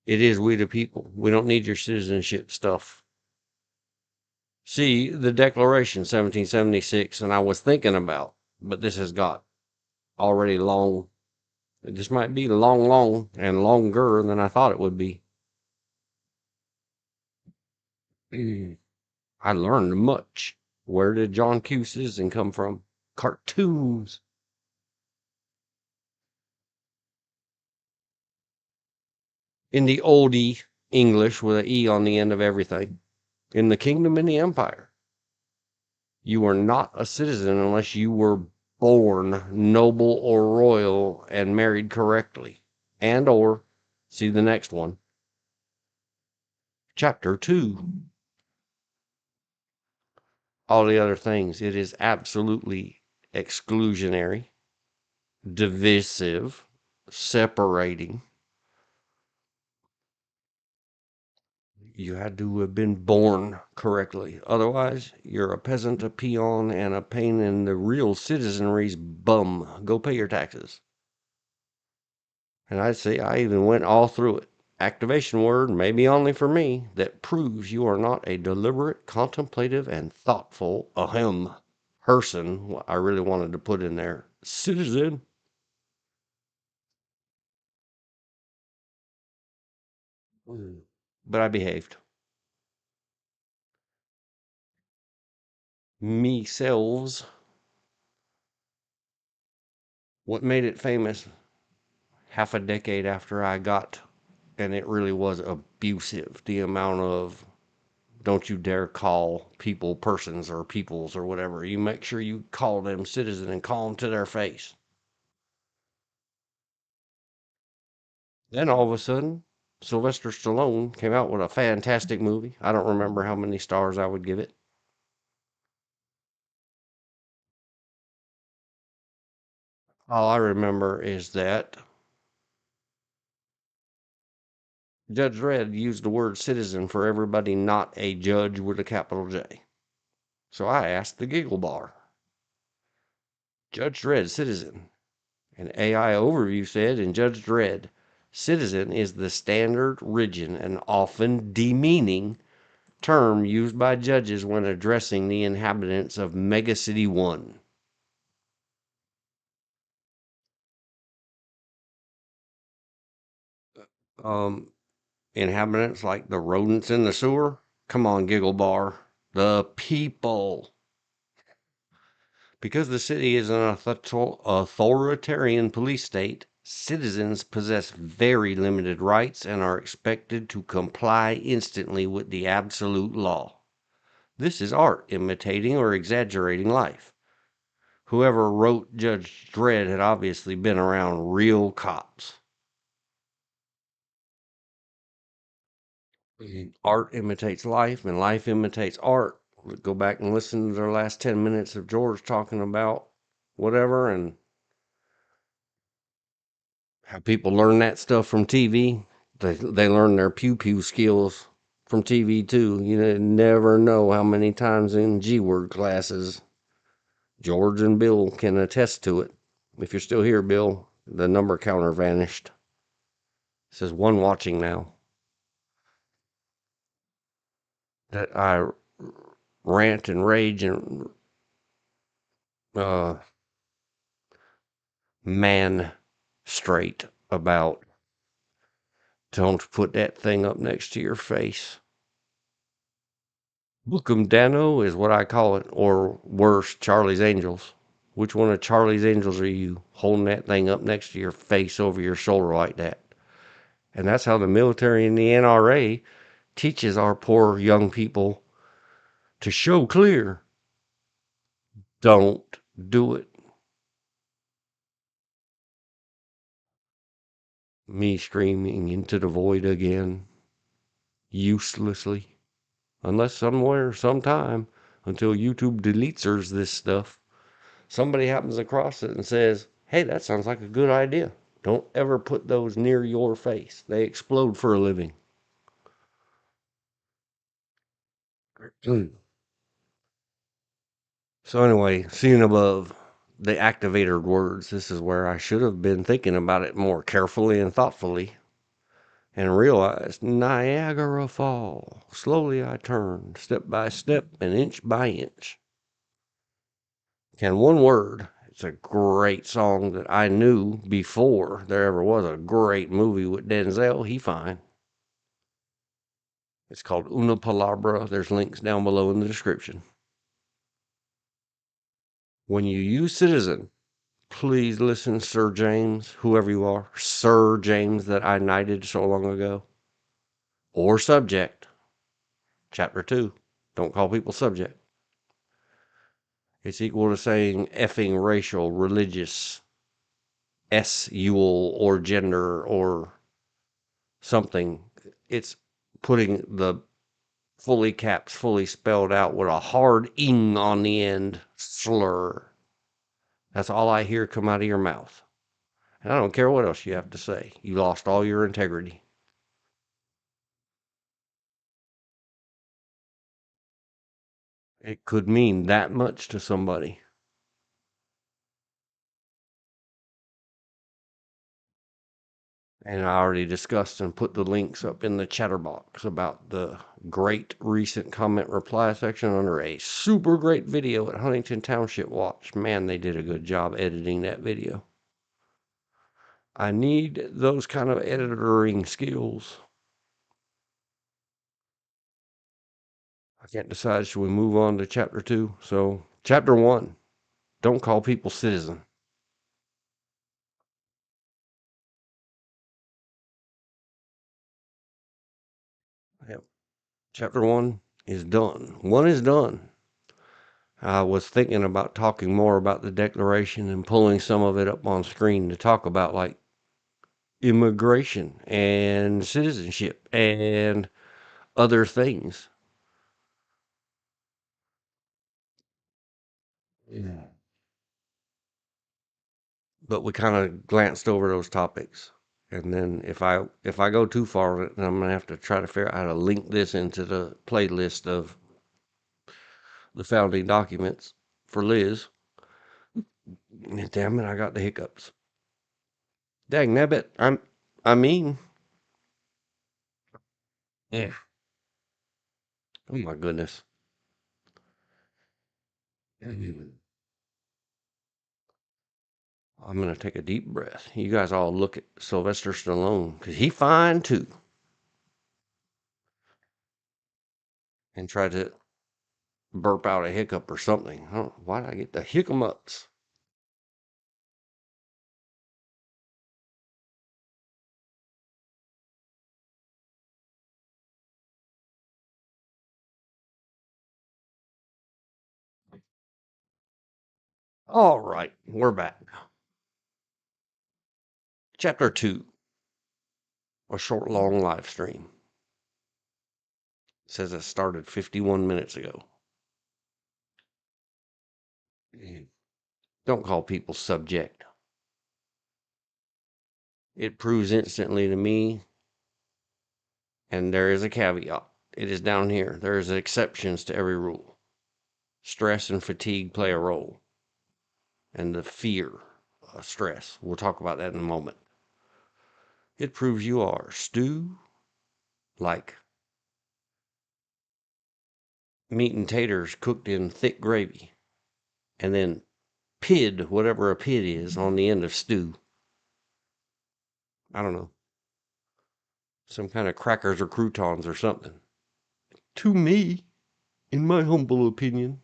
Speaker 1: It is we the people. We don't need your citizenship stuff. See, the Declaration 1776, and I was thinking about, but this has got already long. This might be long, and longer than I thought it would be. I learned much. Where did John Q. Citizen come from? Cartoons. In the Olde English with an E on the end of everything. In the kingdom and the empire. You are not a citizen unless you were born noble or royal and married correctly. And or, see the next one. Chapter 2. All the other things. It is absolutely exclusionary, divisive, separating. You had to have been born correctly. Otherwise, you're a peasant, a peon, and a pain in the real citizenry's bum. Go pay your taxes. And I'd say I even went all through it. Activation word, maybe only for me, that proves you are not a deliberate, contemplative, and thoughtful, ahem, person. I really wanted to put in there, citizen. But I behaved. me-selves. What made it famous half a decade after I got, and it really was abusive, the amount of don't you dare call people persons or peoples or whatever. You make sure you call them citizen and call them to their face. Then all of a sudden, Sylvester Stallone came out with a fantastic movie. I don't remember how many stars I would give it. All I remember is that Judge Dredd used the word citizen for everybody not a judge with a capital J. So I asked the giggle bar, Judge Dredd, citizen. An AI overview said in Judge Dredd, citizen is the standard, rigid, and often demeaning term used by judges when addressing the inhabitants of Megacity 1. Um, Inhabitants like the rodents in the sewer? Come on, giggle bar. The people. Because the city is an authoritarian police state, citizens possess very limited rights and are expected to comply instantly with the absolute law. This is art imitating or exaggerating life. Whoever wrote Judge Dredd had obviously been around real cops. Art imitates life, and life imitates art. Go back and listen to the last 10 minutes of George talking about whatever and how people learn that stuff from TV. They learn their pew pew skills from TV too. You never know how many times in G word classes George and Bill can attest to it. If you're still here, Bill, the number counter vanished. It says one watching now. That I rant and rage and uh, man straight about. Don't put that thing up next to your face. Bookum Dano is what I call it, or worse, Charlie's Angels. Which one of Charlie's Angels are you holding that thing up next to your face over your shoulder like that? And that's how the military and the NRA teaches our poor young people to show clear. Don't do it. Me screaming into the void again, uselessly. Unless somewhere, sometime, until YouTube deletes this stuff, somebody happens across it and says, hey, that sounds like a good idea. Don't ever put those near your face. They explode for a living. So anyway, seeing above the activated words, this is where I should have been thinking about it more carefully and thoughtfully and realized Niagara Fall. Slowly I turned, step by step and inch by inch. Can one word, it's a great song that I knew before there ever was a great movie with Denzel. He fine. It's called Una Palabra. There's links down below in the description. When you use citizen, please listen, Sir James, whoever you are, Sir James that I knighted so long ago, or subject. Chapter 2. Don't call people subject. It's equal to saying effing racial, religious, S-ule, or gender, or something. It's putting the fully caps, fully spelled out with a hard ing on the end slur. That's all I hear come out of your mouth. And I don't care what else you have to say. You lost all your integrity. It could mean that much to somebody. And I already discussed and put the links up in the chatterbox about the great recent comment reply section under a super great video at Huntington Township Watch. Man, they did a good job editing that video. I need those kind of editing skills. I can't decide. Should we move on to chapter 2? So, chapter 1, don't call people citizen. Yep. Chapter 1 is done. 1 is done. I was thinking about talking more about the Declaration and pulling some of it up on screen to talk about, like, immigration and citizenship and other things. Yeah. But we kind of glanced over those topics. And then if I go too far on it, then I'm gonna have to try to figure out how to link this into the playlist of the founding documents for Liz. And damn it, I got the hiccups. Dang nabbit. I mean, yeah. Oh my goodness. I'm gonna take a deep breath. You guys all look at Sylvester Stallone, because he fine too. And try to burp out a hiccup or something. I don't know why did I get the hiccups? All right, we're back. Chapter 2, a short, long live stream. It says it started 51 minutes ago. Don't call people subject. It proves instantly to me, and there is a caveat. It is down here. There is exceptions to every rule. Stress and fatigue play a role, and the fear of stress. We'll talk about that in a moment. It proves you are stew like meat and taters cooked in thick gravy, and then pid, whatever a pid is, on the end of stew. I don't know. Some kind of crackers or croutons or something. To me, in my humble opinion,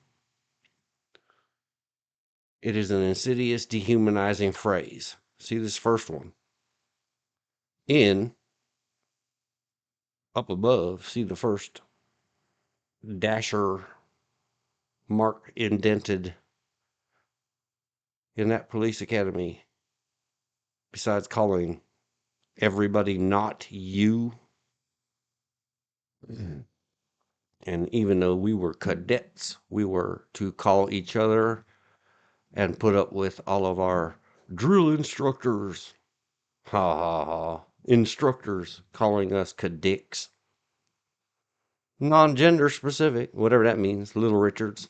Speaker 1: it is an insidious, dehumanizing phrase. See this first one. In, up above, see the first dasher mark indented in that police academy, besides calling everybody not you. And even though we were cadets, we were to call each other and put up with all of our drill instructors, ha ha ha, instructors calling us cadets. Non-gender specific, whatever that means, Little Richards.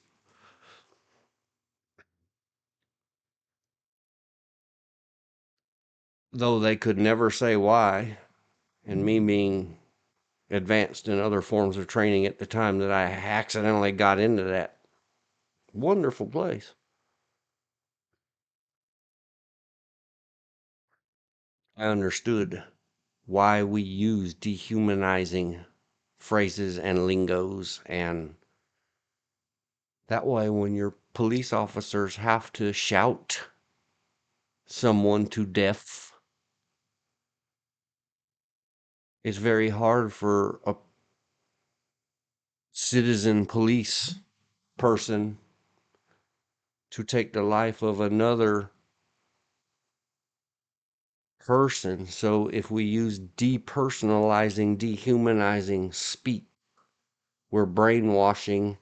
Speaker 1: Though they could never say why, and me being advanced in other forms of training at the time that I accidentally got into that wonderful place. I understood why we use dehumanizing phrases and lingos, and that way when your police officers have to shout someone to death, it's very hard for a citizen police person to take the life of another person. So if we use depersonalizing, dehumanizing speak, we're brainwashing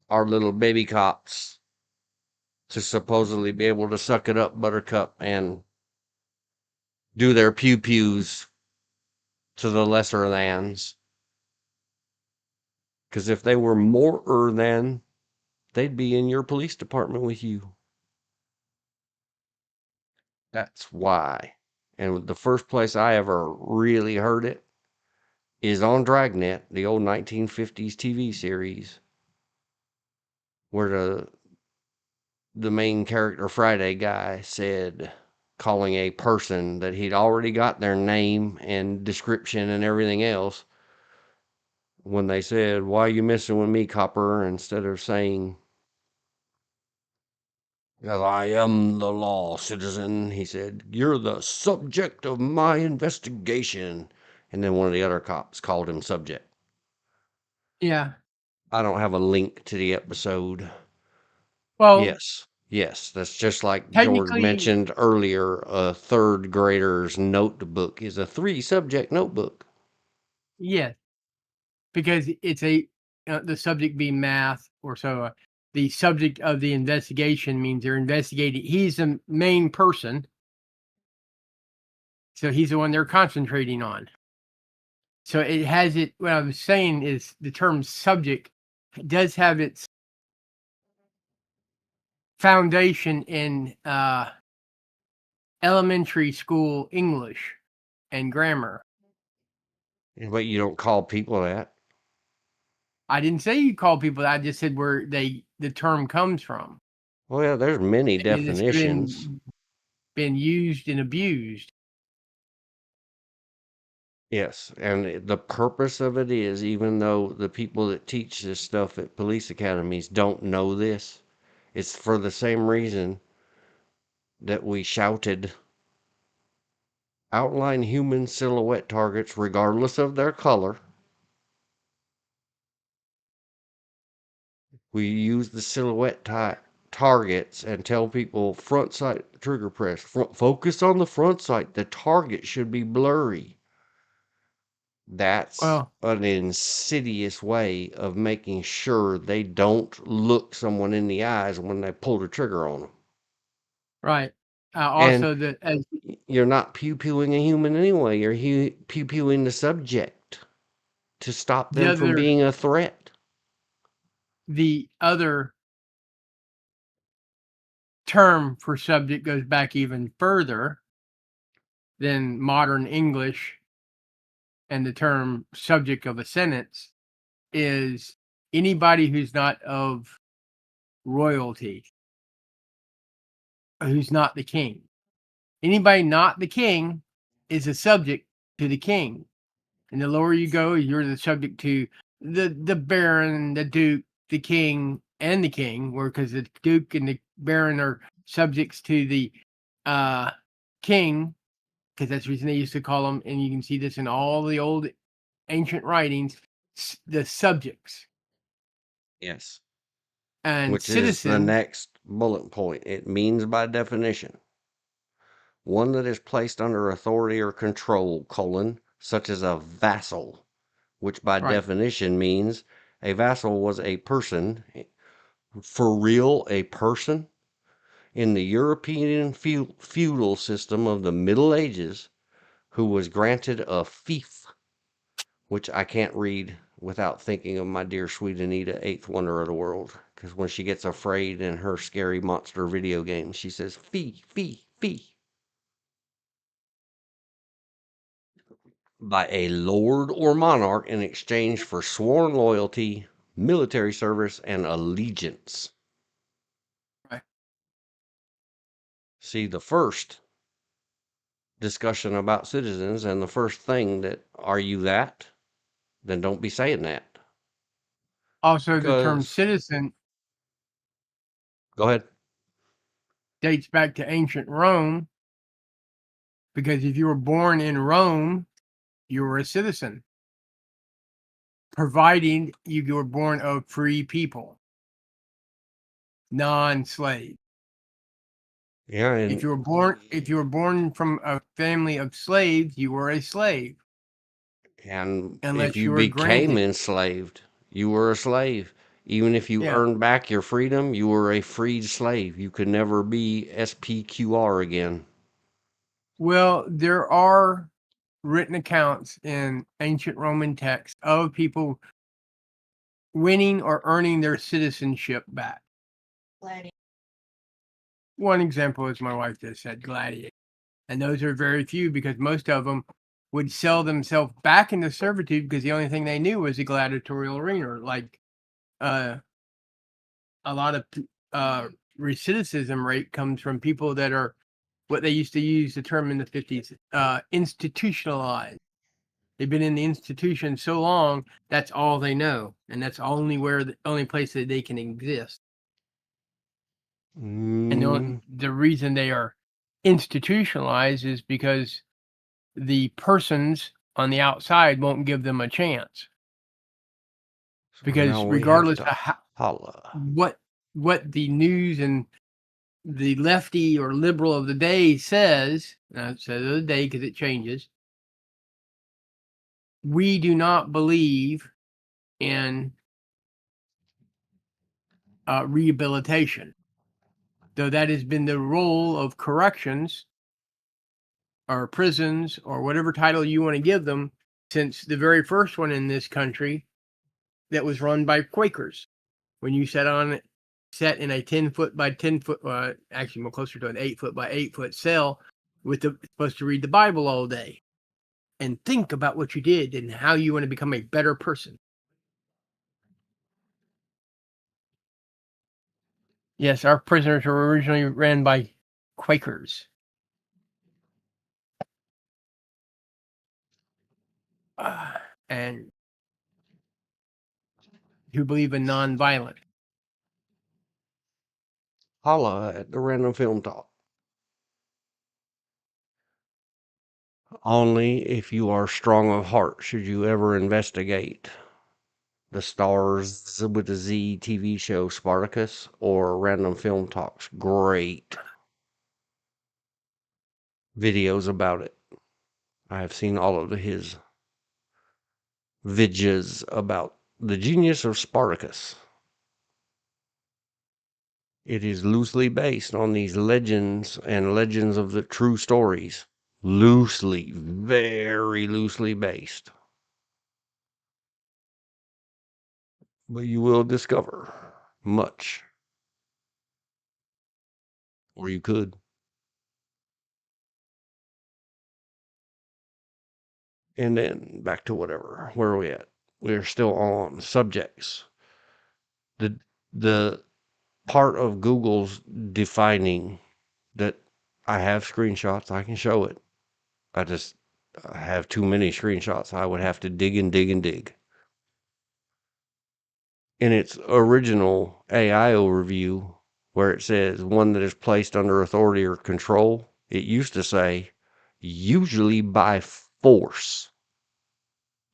Speaker 1: our little baby cops to supposedly be able to suck it up, buttercup, and do their pew-pews to the lesser thans. Because if they were more than, they'd be in your police department with you. That's why. And the first place I ever really heard it is on Dragnet, the old 1950s TV series, where the main character Friday guy said, calling a person that he'd already got their name and description and everything else. When they said, "Why are you messing with me, copper?" instead of saying, "I am the law, citizen," he said, "You're the subject of my investigation." And then one of the other cops called him subject.
Speaker 3: Yeah.
Speaker 1: I don't have a link to the episode.
Speaker 3: Well,
Speaker 1: Yes, that's just like George
Speaker 3: technically,
Speaker 1: mentioned earlier. A third grader's notebook is a 3-subject notebook.
Speaker 3: yes, because it's the subject being math or so. The subject of the investigation means they're investigating. He's the main person, so he's the one they're concentrating on. So it has it. What I was saying is the term subject does have its foundation in elementary school English and grammar.
Speaker 1: But you don't call people that.
Speaker 3: I didn't say you call people that. I just said where the term comes from.
Speaker 1: Well, yeah, there's many
Speaker 3: And it's
Speaker 1: definitions.
Speaker 3: been used and abused.
Speaker 1: Yes, and the purpose of it is, even though the people that teach this stuff at police academies don't know this, it's for the same reason that we shouted, "Outline human silhouette targets regardless of their color." We use the silhouette targets and tell people front sight trigger press. Focus on the front sight. The target should be blurry. That's
Speaker 3: Well,
Speaker 1: an insidious way of making sure they don't look someone in the eyes when they pull the trigger on them.
Speaker 3: right.
Speaker 1: And
Speaker 3: Also, as
Speaker 1: you're not pew-pewing a human anyway. You're pew-pewing the subject to stop them from being a threat.
Speaker 3: the other term for subject goes back even further than modern English, and the term subject of a sentence is anybody who's not of royalty, who's not the king. Anybody not the king is a subject to the king. And the lower you go, you're the subject to the baron, the duke, the king, and the king, where because the duke and the baron are subjects to the king, because that's the reason they used to call them, and you can see this in all the old ancient writings, the subjects.
Speaker 1: Yes.
Speaker 3: And
Speaker 1: Which is the
Speaker 3: citizen,
Speaker 1: next bullet point. It means by definition one that is placed under authority or control, such as a vassal, which by
Speaker 3: right,
Speaker 1: definition means a vassal was a person, for real, a person in the European feudal system of the Middle Ages who was granted a fief, which I can't read without thinking of my dear sweet Anita, eighth wonder of the world. Because when she gets afraid in her scary monster video game, she says, "Fee, fee, fee." By a lord or monarch in exchange for sworn loyalty, military service, and allegiance.
Speaker 3: right.
Speaker 1: See, the first discussion about citizens and the first thing that, are you that? Then don't be saying that.
Speaker 3: Also, the term
Speaker 1: Because,
Speaker 3: citizen
Speaker 1: go ahead.
Speaker 3: dates back to ancient Rome, because if you were born in Rome, you were a citizen, providing you were born of free people, non-slave.
Speaker 1: Yeah,
Speaker 3: If you were born from a family of slaves, you were a slave,
Speaker 1: and if
Speaker 3: unless
Speaker 1: you
Speaker 3: you were
Speaker 1: became
Speaker 3: granted.
Speaker 1: enslaved, you were a slave. Even if you
Speaker 3: Yeah.
Speaker 1: earned back your freedom, you were a freed slave. You could never be SPQR again.
Speaker 3: Well, there are written accounts in ancient Roman texts of people winning or earning their citizenship back. One example is my wife just said gladiator. And those are very few because most of them would sell themselves back into servitude because the only thing they knew was the gladiatorial arena. Like a lot of recidivism rate comes from people that are what they used to use the term in the 50s, institutionalized. They've been in the institution so long, that's all they know. And that's the only place that they can exist. And the reason they are institutionalized is because the persons on the outside won't give them a chance. Because regardless of what the news and the lefty or liberal of the day says, I said of the day because it changes, we do not believe in rehabilitation, though that has been the role of corrections or prisons or whatever title you want to give them since the very first one in this country that was run by Quakers. When you set in a 10-foot by 10-foot, actually more closer to an 8-foot by 8-foot cell, supposed to read the Bible all day and think about what you did and how you want to become a better person. Yes, our prisoners were originally ran by Quakers. And who believe in nonviolence.
Speaker 1: Holla at the Random Film Talk. Only if you are strong of heart should you ever investigate the Stars with a Z TV show Spartacus or Random Film Talk's great videos about it. I have seen all of his vidges about the genius of Spartacus. It is loosely based on these legends and legends of the true stories. Loosely, very loosely based. But you will discover much. Or you could. And then back to whatever. Where are we at? We're still on subjects. The part of Google's defining that I have screenshots, I can show it. I have too many screenshots. I would have to dig and dig and dig. In its original AI overview, where it says one that is placed under authority or control, it used to say usually by force.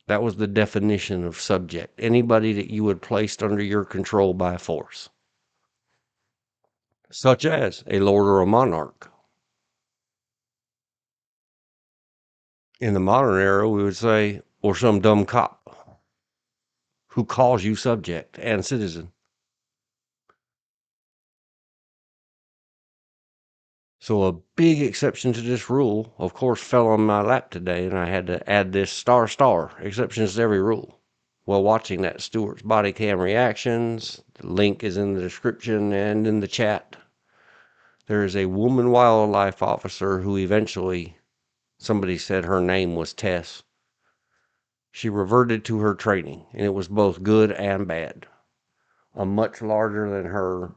Speaker 1: That was the definition of subject. Anybody that you would place under your control by force. Such as a lord or a monarch. In the modern era, we would say, or some dumb cop who calls you subject and citizen. So a big exception to this rule, of course, fell on my lap today, and I had to add this star exceptions to every rule. While watching that Stewart's body cam reactions, the link is in the description and in the chat. There is a woman wildlife officer who eventually, somebody said her name was Tess. She reverted to her training, and it was both good and bad. A much larger than her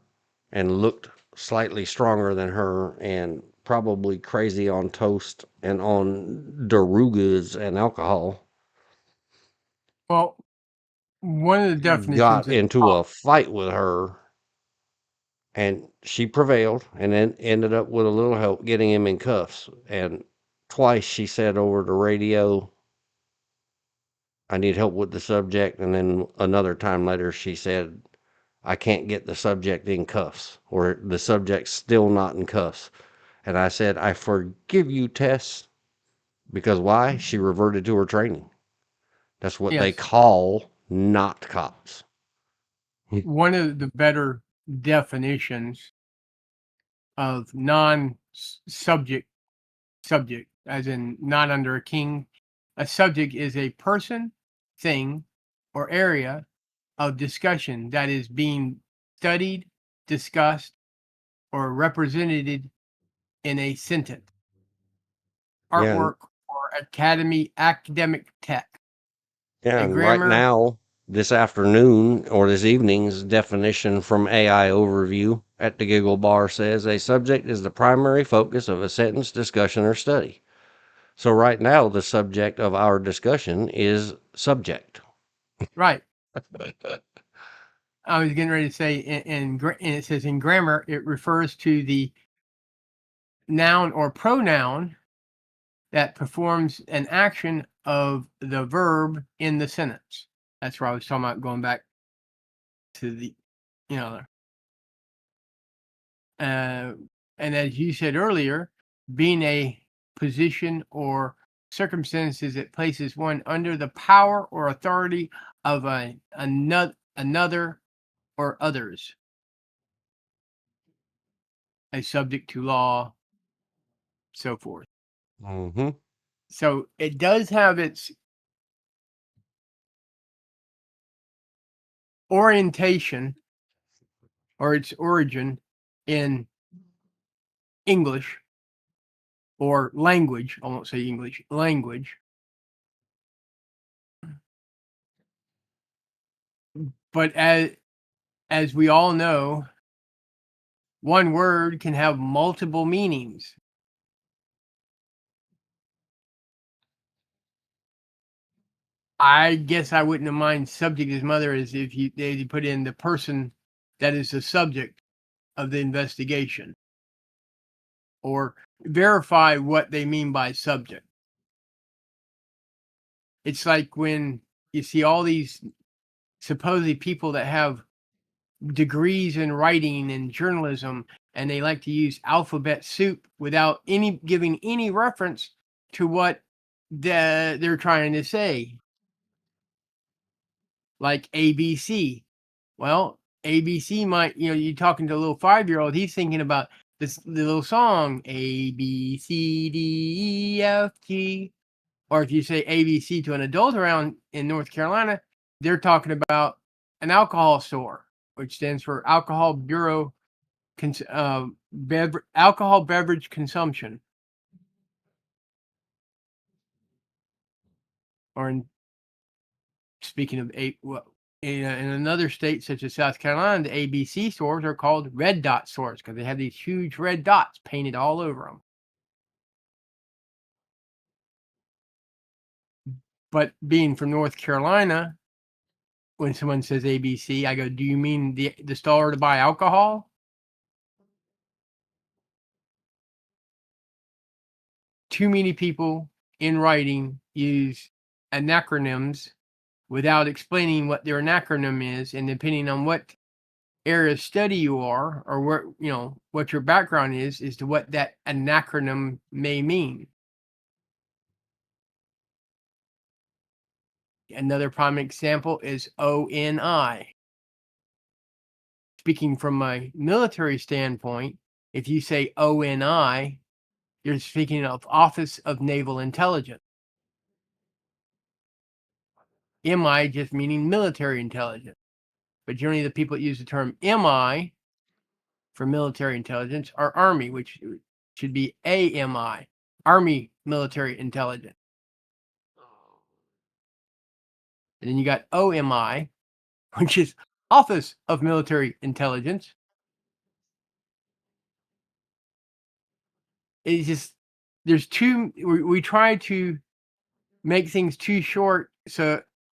Speaker 1: and looked slightly stronger than her and probably crazy on toast and on darugas and alcohol.
Speaker 3: Well, one of the definitions
Speaker 1: got into a fight with her, and she prevailed and then ended up with a little help getting him in cuffs. And twice she said over the radio, I need help with the subject. And then another time later, she said, I can't get the subject in cuffs, or the subject's still not in cuffs. And I said, I forgive you, Tess, because why? She reverted to her training. That's what they call not cops.
Speaker 3: One of the better definitions of non-subject, as in not under a king, a subject is a person, thing, or area of discussion that is being studied, discussed, or represented in a sentence, artwork, or academic text.
Speaker 1: Yeah, and right now, this afternoon or this evening's definition from AI Overview, at the Giggle Bar says a subject is the primary focus of a sentence, discussion, or study. So right now, the subject of our discussion is subject.
Speaker 3: Right. I was getting ready to say, and it says in grammar, it refers to the noun or pronoun that performs an action of the verb in the sentence. That's where I was talking about going back to the, you know, and as you said earlier, being a position or circumstances that places one under the power or authority of another or others, a subject to law, so forth.
Speaker 1: Mm-hmm.
Speaker 3: So it does have its orientation or its origin in English or language. I won't say English, language. But as we all know, one word can have multiple meanings. I guess I wouldn't have mind subject as mother as if you put in the person that is the subject of the investigation or verify what they mean by subject. It's like when you see all these supposedly people that have degrees in writing and journalism, and they like to use alphabet soup without giving any reference to what they're trying to say, like ABC. Well, ABC might, you're talking to a little 5-year-old, he's thinking about this little song, ABCDEFG. Or if you say ABC to an adult around in North Carolina, they're talking about an alcohol store, which stands for Alcohol Bureau, Alcohol Beverage Consumption. Or speaking of in another state such as South Carolina, the ABC stores are called red dot stores because they have these huge red dots painted all over them. But being from North Carolina, when someone says ABC, I go, do you mean the store to buy alcohol? Too many people in writing use acronyms without explaining what their acronym is, and depending on what area of study you are or what your background is to what that acronym may mean. Another prime example is ONI. Speaking from my military standpoint, if you say ONI, you're speaking of Office of Naval Intelligence. MI just meaning military intelligence. But generally the people that use the term MI for military intelligence are Army, which should be AMI, Army Military Intelligence. And then you got OMI, which is Office of Military Intelligence. It's just, we try to make things too short.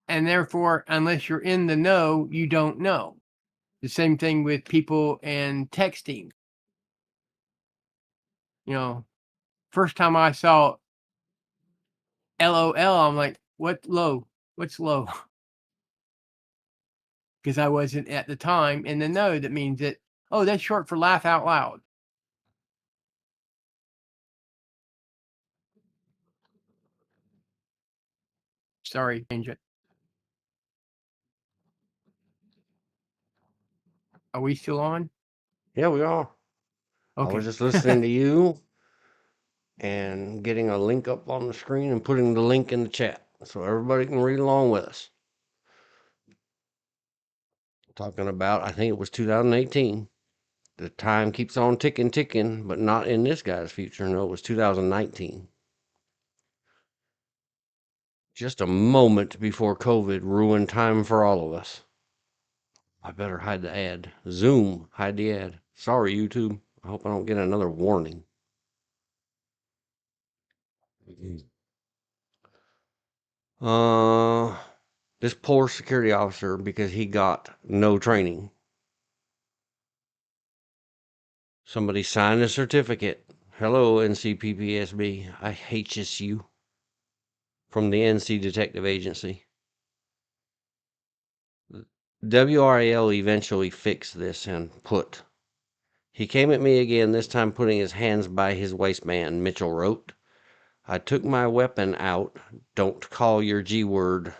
Speaker 3: And therefore, unless you're in the know, you don't know. The same thing with people and texting. First time I saw LOL, I'm like, what's low? Because I wasn't at the time in the know. That means that, that's short for laugh out loud. Sorry, change it. Are we still on?
Speaker 1: Yeah, we are.
Speaker 3: Okay.
Speaker 1: I was just listening to you and getting a link up on the screen and putting the link in the chat so everybody can read along with us. Talking about, I think it was 2018. The time keeps on ticking, but not in this guy's future. No, it was 2019. Just a moment before COVID ruined time for all of us. I better hide the ad. Zoom, hide the ad. Sorry, YouTube. I hope I don't get another warning. This poor security officer, because he got no training. Somebody signed a certificate. Hello, NCPPSB. I hate you. From the NC Detective Agency. WRAL eventually fixed this and put. He came at me again, this time putting his hands by his waistband, Mitchell wrote. I took my weapon out. Don't call your G word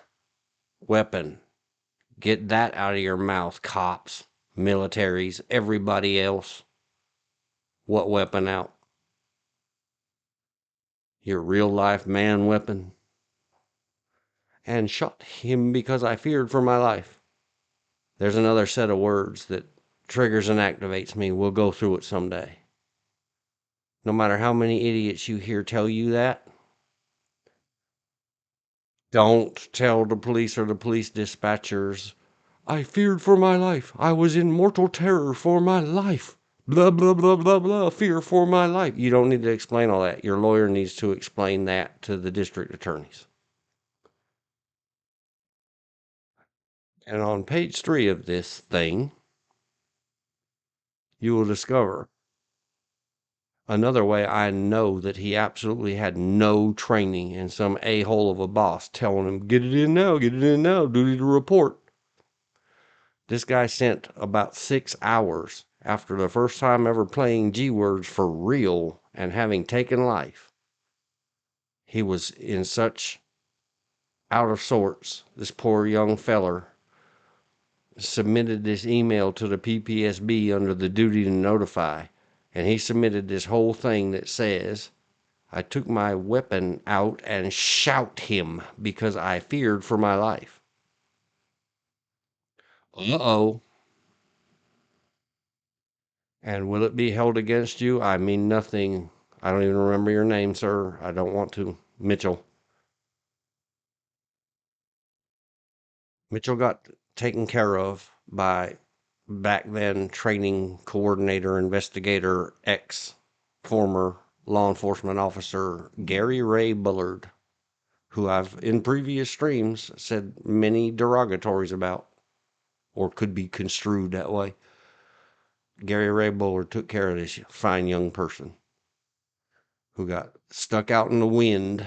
Speaker 1: weapon. Get that out of your mouth, cops, militaries, everybody else. What weapon out? Your real life man weapon? And shot him because I feared for my life. There's another set of words that triggers and activates me. We'll go through it someday. No matter how many idiots you hear tell you that, don't tell the police or the police dispatchers, I feared for my life. I was in mortal terror for my life. Blah, blah, blah, blah, blah. Fear for my life. You don't need to explain all that. Your lawyer needs to explain that to the district attorneys. And on page 3 of this thing, you will discover another way I know that he absolutely had no training and some a-hole of a boss telling him, get it in now, duty to report. This guy sent about 6 hours after the first time ever playing G-words for real and having taken life. He was in such out of sorts. This poor young feller submitted this email to the PPSB under the duty to notify. And he submitted this whole thing that says, I took my weapon out and shot him because I feared for my life. Uh-oh. And will it be held against you? I mean nothing. I don't even remember your name, sir. I don't want to. Mitchell. Mitchell got taken care of by back then training coordinator, investigator, ex former law enforcement officer Gary Ray Bullard, who I've in previous streams said many derogatories about, or could be construed that way. Gary Ray Bullard took care of this fine young person who got stuck out in the wind.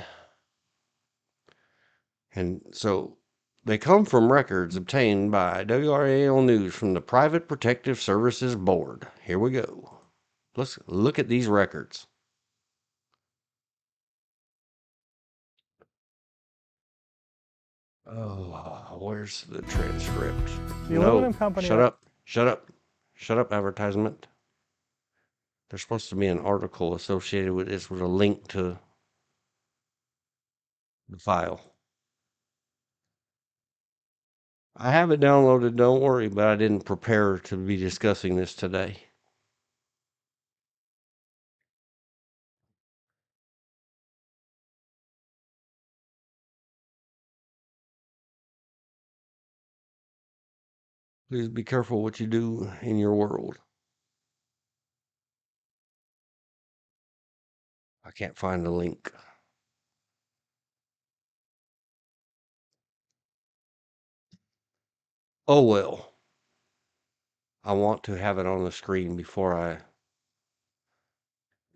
Speaker 1: And so they come from records obtained by WRAL News from the Private Protective Services Board. Here we go. Let's look at these records. Oh, where's the transcript?
Speaker 2: The aluminum company.
Speaker 1: Shut up. Shut up. Shut up, advertisement. There's supposed to be an article associated with this with a link to the file. I have it downloaded, don't worry, but I didn't prepare to be discussing this today. Please be careful what you do in your world. I can't find the link. Oh well. I want to have it on the screen before I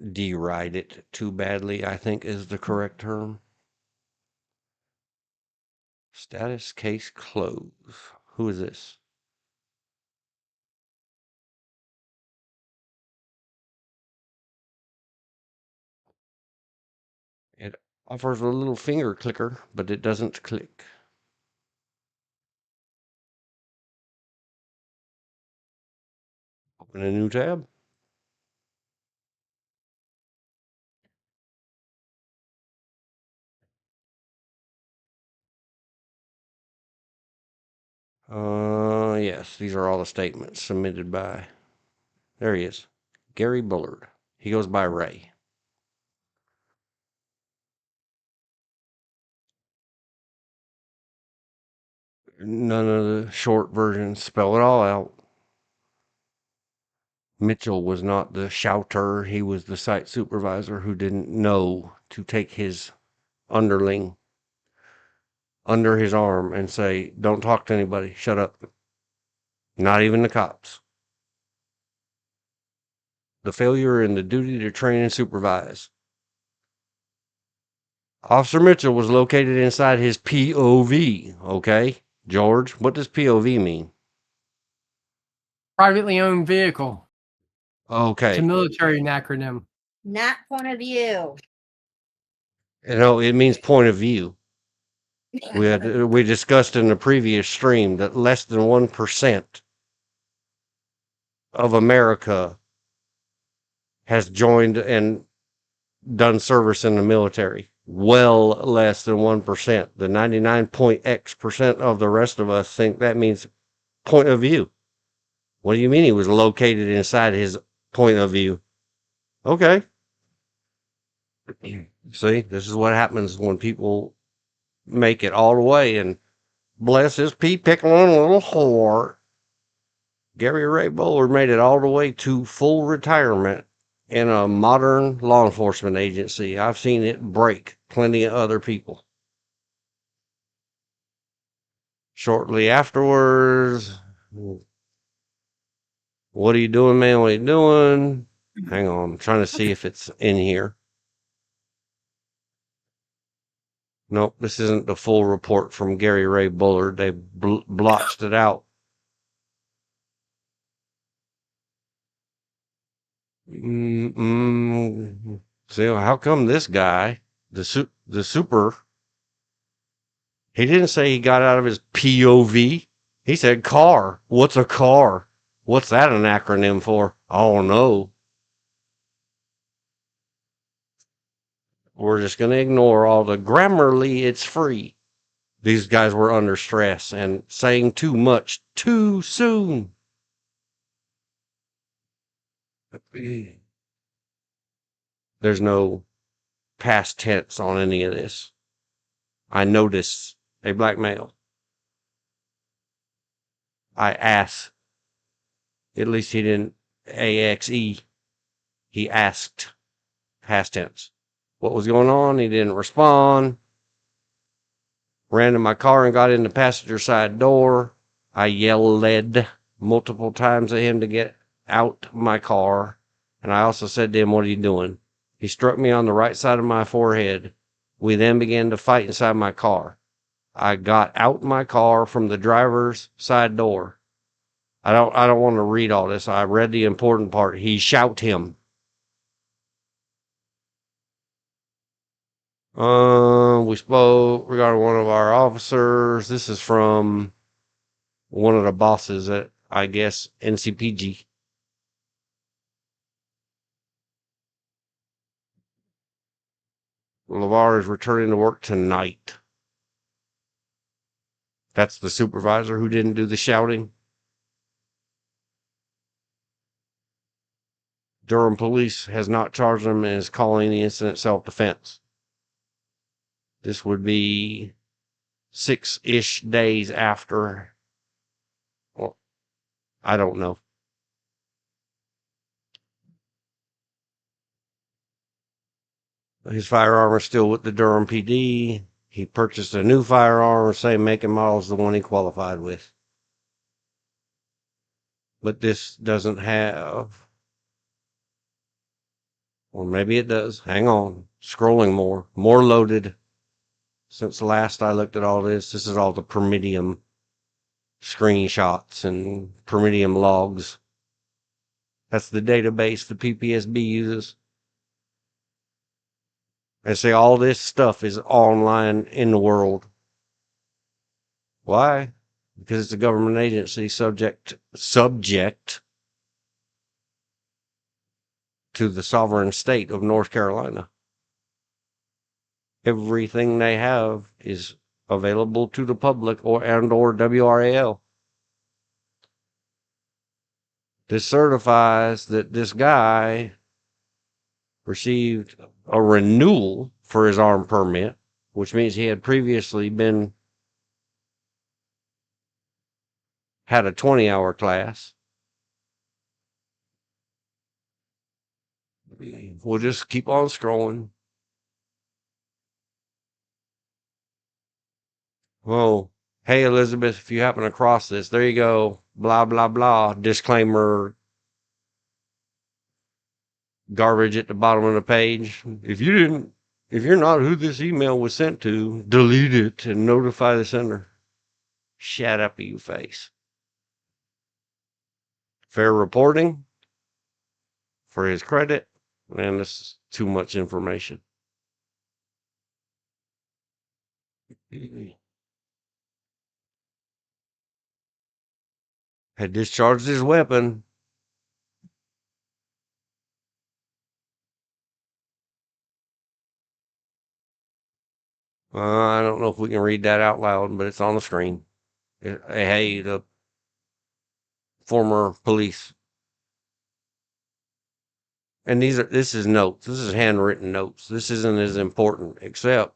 Speaker 1: deride it too badly, I think is the correct term. Status case close. Who is this? It offers a little finger clicker, but it doesn't click. Open a new tab. Yes, these are all the statements submitted by, there he is, Gary Bullard. He goes by Ray. None of the short versions spell it all out. Mitchell was not the shouter. He was the site supervisor who didn't know to take his underling under his arm and say, don't talk to anybody. Shut up. Not even the cops. The failure in the duty to train and supervise. Officer Mitchell was located inside his POV. Okay, George, what does POV mean?
Speaker 3: Privately owned vehicle. It's a
Speaker 1: Okay,
Speaker 3: military acronym.
Speaker 2: Not point of view.
Speaker 1: it means point of view. We discussed in the previous stream that less than 1% of America has joined and done service in the military. Well less than 1%. The 99.x% of the rest of us think that means point of view. What do you mean he was located inside his point of view? Okay. See, this is what happens when people make it all the way, and bless his pea pickling little whore. Gary Ray Bowler made it all the way to full retirement in a modern law enforcement agency. I've seen it break plenty of other people. Shortly afterwards, what are you doing, man? What are you doing? Hang on, I'm trying to see if it's in here. Nope, this isn't the full report from Gary Ray Bullard. They blotched it out. See, how come this guy, the super, he didn't say he got out of his POV. He said car. What's a car? What's that an acronym for? Oh, no. We're just going to ignore all the Grammarly, it's free. These guys were under stress and saying too much too soon. There's no past tense on any of this. I noticed a black male. I asked. At least he didn't AXE. He asked. Past tense. What was going on? He didn't respond. Ran to my car and got in the passenger side door. I yelled multiple times at him to get out my car. And I also said to him, what are you doing? He struck me on the right side of my forehead. We then began to fight inside my car. I got out my car from the driver's side door. I don't want to read all this. I read the important part. He shout him. We spoke regarding one of our officers. This is from one of the bosses at, I guess, NCPG. LeVar is returning to work tonight. That's the supervisor who didn't do the shouting. Durham Police has not charged him and is calling the incident self-defense. This would be 6-ish days after. Well, I don't know. His firearm is still with the Durham PD. He purchased a new firearm, same make and model as the one he qualified with. But this doesn't have, or maybe it does. Hang on. Scrolling more loaded. Since last I looked at all this is all the Permidium screenshots and Permidium logs. That's the database the PPSB uses. I say all this stuff is online in the world. Why? Because it's a government agency subject to the sovereign state of North Carolina. Everything they have is available to the public or WRAL. This certifies that this guy received a renewal for his arm permit, which means he had previously been had a 20-hour class. We'll just keep on scrolling. Well, hey, Elizabeth, if you happen across this, there you go. Blah, blah, blah. Disclaimer garbage at the bottom of the page. If you're not who this email was sent to, delete it and notify the sender. Shut up, you face. Fair reporting for his credit. Man, this is too much information. Had discharged his weapon. I don't know if we can read that out loud, but it's on the screen. Hey, the former police. And this is notes. This is handwritten notes. This isn't as important, except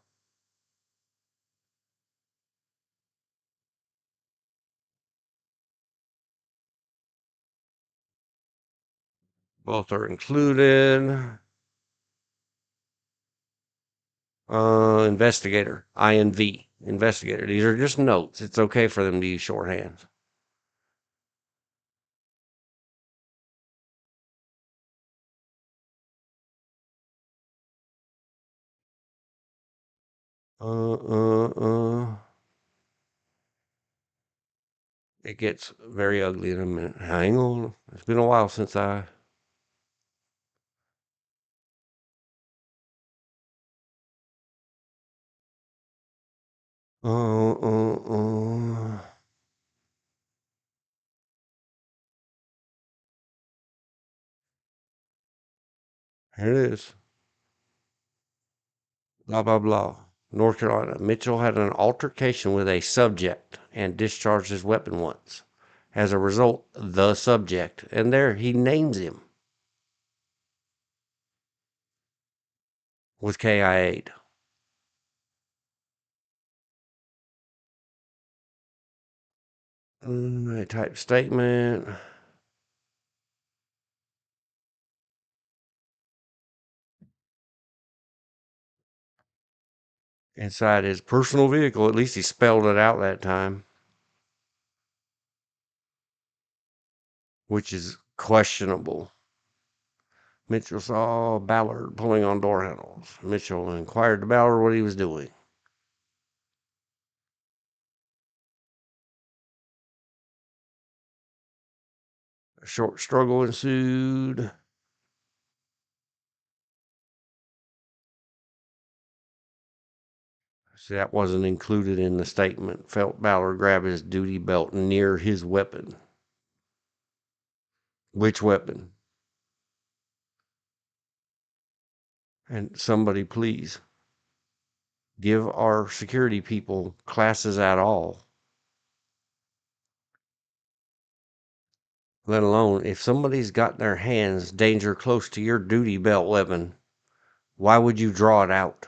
Speaker 1: both are included. Investigator, INV, investigator. These are just notes. It's okay for them to use shorthand. It gets very ugly in a minute. Hang on. It's been a while since I. Here it is. Blah, blah, blah. North Carolina. Mitchell had an altercation with a subject and discharged his weapon once. As a result, the subject. And there he names him with KI8. Type statement. Inside his personal vehicle. At least he spelled it out that time. Which is questionable. Mitchell saw Ballard pulling on door handles. Mitchell inquired of Ballard what he was doing. A short struggle ensued. See, that wasn't included in the statement. Felt Ballard grab his duty belt near his weapon. Which weapon? And somebody please give our security people classes at all. Let alone if somebody's got their hands danger close to your duty belt weapon, why would you draw it out?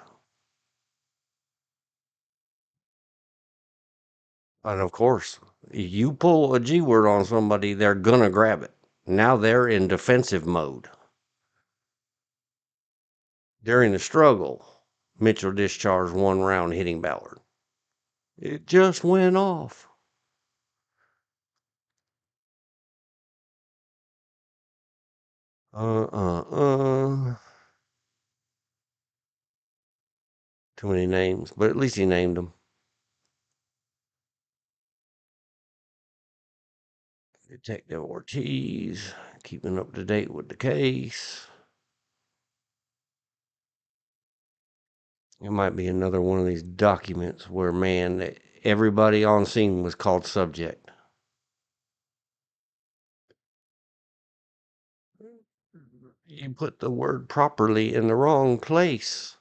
Speaker 1: And of course, if you pull a G word on somebody, they're gonna grab it. Now they're in defensive mode. During the struggle, Mitchell discharged one round hitting Ballard. It just went off. Too many names, but at least he named them. Detective Ortiz, keeping up to date with the case. It might be another one of these documents where, man, everybody on scene was called subject. You put the word properly in the wrong place.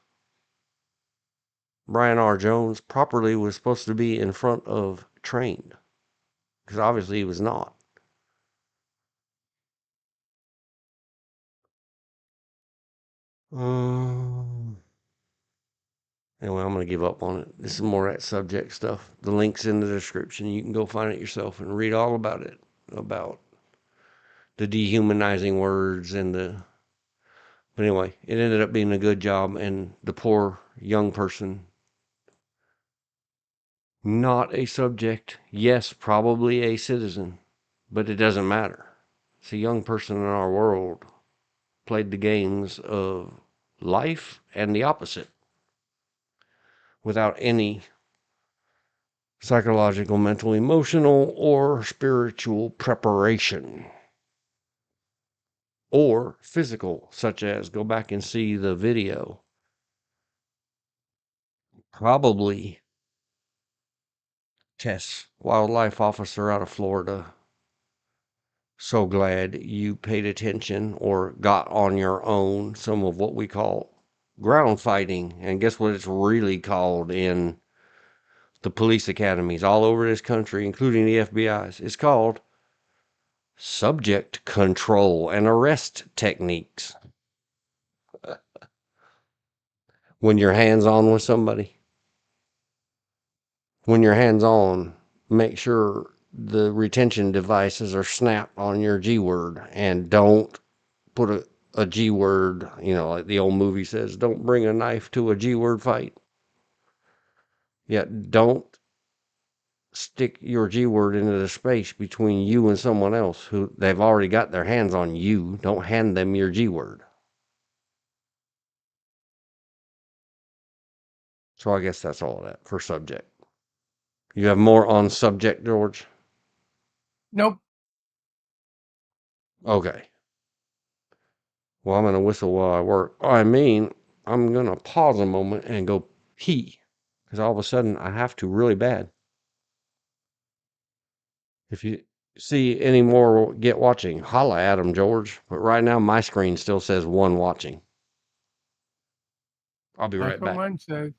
Speaker 1: Brian R. Jones properly was supposed to be in front of trained, because obviously he was not. Anyway, I'm going to give up on it. This is more that subject stuff. The link's in the description. You can go find it yourself and read all about it, about the dehumanizing words and the... But anyway, it ended up being a good job, and the poor young person, not a subject, yes, probably a citizen, but it doesn't matter. It's a young person in our world played the games of life and the opposite without any psychological, mental, emotional, or spiritual preparation, or physical, such as go back and see the video. Probably Tess, wildlife officer out of Florida. So glad you paid attention or got on your own some of what we call ground fighting. And guess what it's really called in the police academies all over this country, including the FBI's? It's called subject control and arrest techniques. When you're hands-on with somebody, when you're hands-on, make sure the retention devices are snapped on your G word, and don't put a G word, like the old movie says, don't bring a knife to a G word fight. Yet don't stick your G word into the space between you and someone else who they've already got their hands on you. Don't hand them your G word. So I guess that's all of that for subject. You have more on subject, George?
Speaker 3: Nope.
Speaker 1: Okay. Well, I'm going to whistle while I work. I'm going to pause a moment and go pee. Because all of a sudden I have to really bad. If you see any more get watching, holla at them, George. But right now my screen still says one watching. I'll be
Speaker 3: That's
Speaker 1: right
Speaker 3: what
Speaker 1: back.
Speaker 3: one said.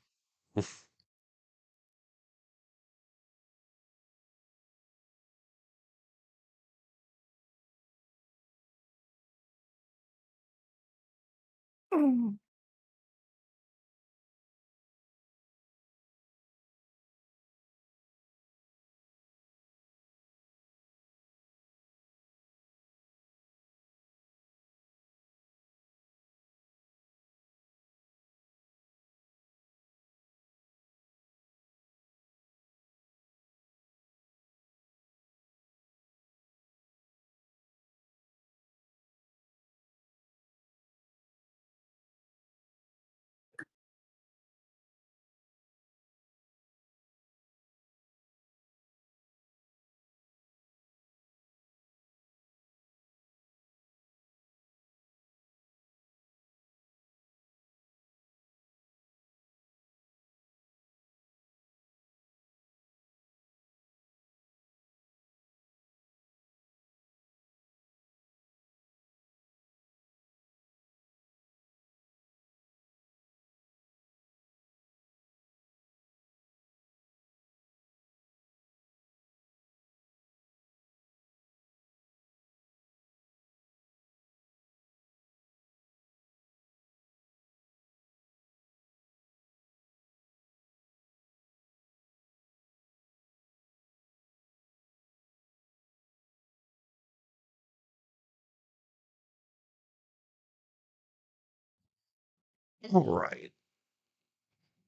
Speaker 1: All right.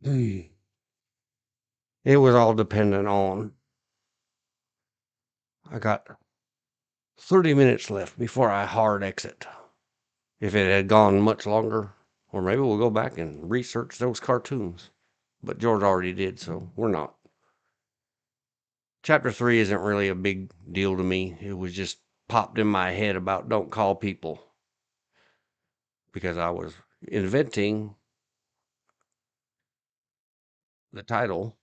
Speaker 1: It was all dependent on, I got 30 minutes left before I hard exit. If it had gone much longer, or maybe we'll go back and research those cartoons. But George already did, so we're not. Chapter 3 isn't really a big deal to me. It was just popped in my head about don't call people. Because I was inventing the title.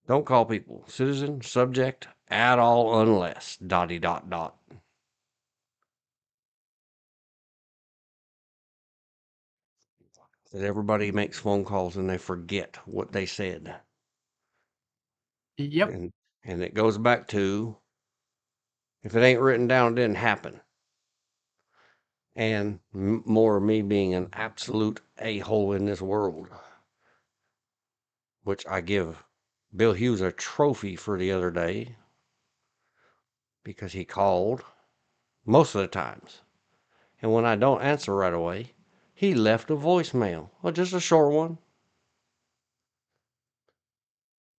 Speaker 1: Don't call people. Citizen, subject, at all unless, ... That everybody makes phone calls and they forget what they said.
Speaker 3: Yep.
Speaker 1: And it goes back to, if it ain't written down, it didn't happen. And more of me being an absolute a-hole in this world. which I give Bill Hughes a trophy for the other day because he called most of the times. And when I don't answer right away, he left a voicemail. Well, just a short one.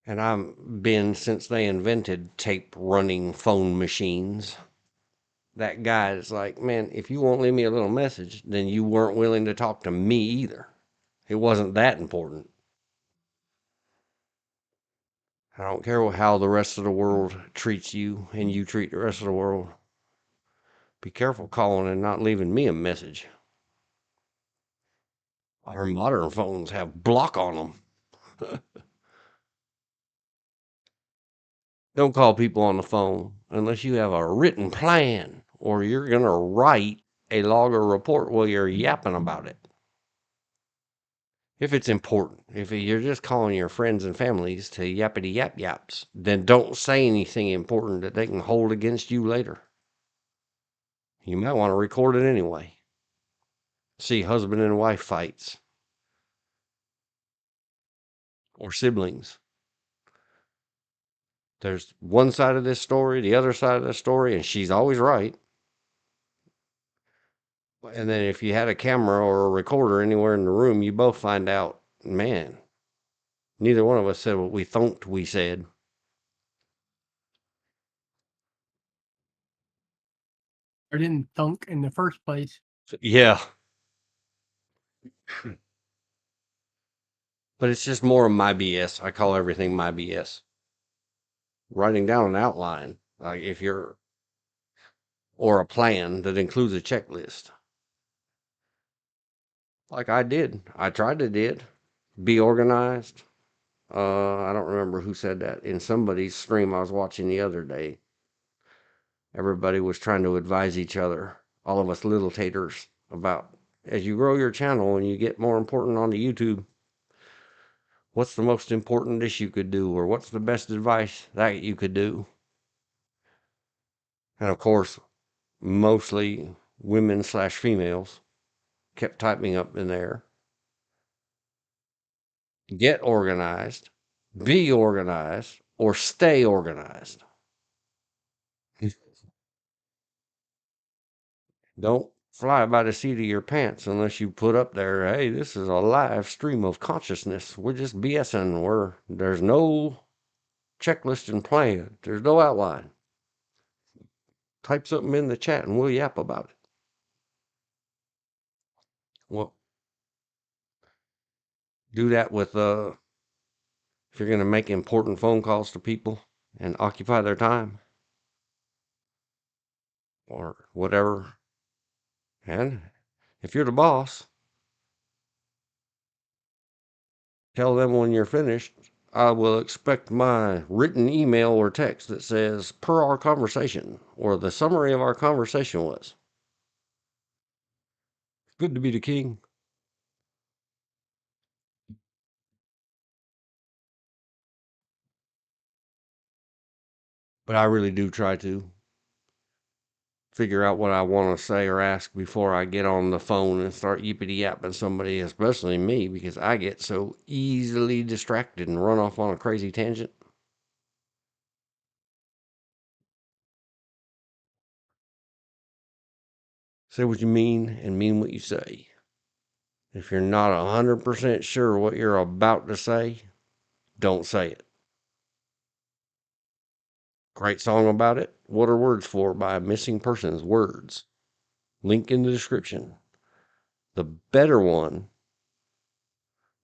Speaker 1: And I've been, since they invented tape running phone machines, that guy is like, man, if you won't leave me a little message, then you weren't willing to talk to me either. It wasn't that important. I don't care how the rest of the world treats you and you treat the rest of the world. Be careful calling and not leaving me a message. Our modern phones have block on them. Don't call people on the phone unless you have a written plan or you're going to write a log or report while you're yapping about it. If it's important, if you're just calling your friends and families to yappity yap yaps, then don't say anything important that they can hold against you later. You might want to record it anyway. See husband and wife fights or siblings. There's one side of this story, the other side of the story, and she's always right. And then if you had a camera or a recorder anywhere in the room, you both find out, man, neither one of us said what we thought we said.
Speaker 3: I didn't thunk in the first place.
Speaker 1: So, yeah. But it's just more of my BS. I call everything my BS. Writing down an outline, like if you're, or a plan that includes a checklist. Like I did. I tried to did. Be organized. I don't remember who said that. In somebody's stream I was watching the other day, everybody was trying to advise each other, all of us little taters, about as you grow your channel and you get more important on the YouTube, what's the most important dish you could do, or what's the best advice that you could do? And of course, mostly women / females kept typing up in there. Get organized, be organized, or stay organized. Don't fly by the seat of your pants unless you put up there, hey, this is a live stream of consciousness. We're just BSing. There's no checklist and plan. There's no outline. Type something in the chat and we'll yap about it. Well, do that with, if you're going to make important phone calls to people and occupy their time or whatever. And if you're the boss, tell them when you're finished, I will expect my written email or text that says, per our conversation, or the summary of our conversation was. Good to be the king. But I really do try to figure out what I want to say or ask before I get on the phone and start yippity yapping somebody, especially me, because I get so easily distracted and run off on a crazy tangent. Say what you mean and mean what you say. If you're not 100% sure what you're about to say, don't say it. Great song about it. What Are Words For by Missing Persons Words. Link in the description. The better one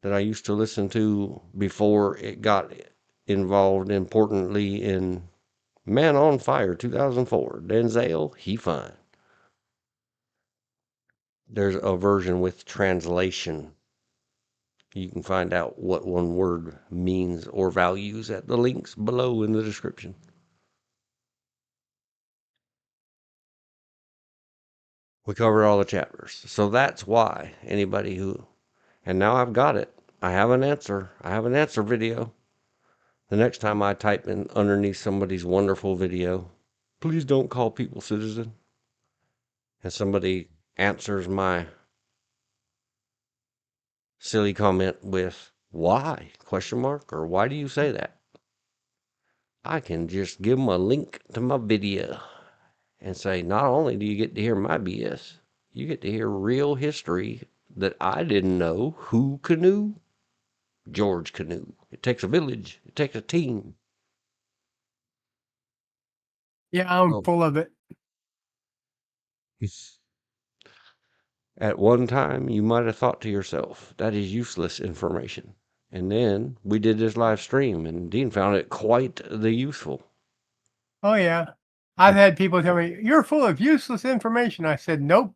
Speaker 1: that I used to listen to before it got involved importantly in Man on Fire 2004. Denzel, he fine. There's a version with translation. You can find out what one word means or values at the links below in the description. We covered all the chapters. So that's why anybody who, and now I've got it. I have an answer. I have an answer video. The next time I type in underneath somebody's wonderful video, please don't call people citizen, and somebody answers my silly comment with, Why? Question mark. Or why do you say that? I can just give them a link to my video and say, not only do you get to hear my BS, you get to hear real history that I didn't know. Who canoe? George Canoe. It takes a village. It takes a team.
Speaker 3: Yeah, I'm
Speaker 1: Oh.
Speaker 3: full of it.
Speaker 1: At one time, you might have thought to yourself, that is useless information. And then we did this live stream, and Dean found it quite the useful.
Speaker 3: Oh, yeah. I've had people tell me, you're full of useless information. I said, nope,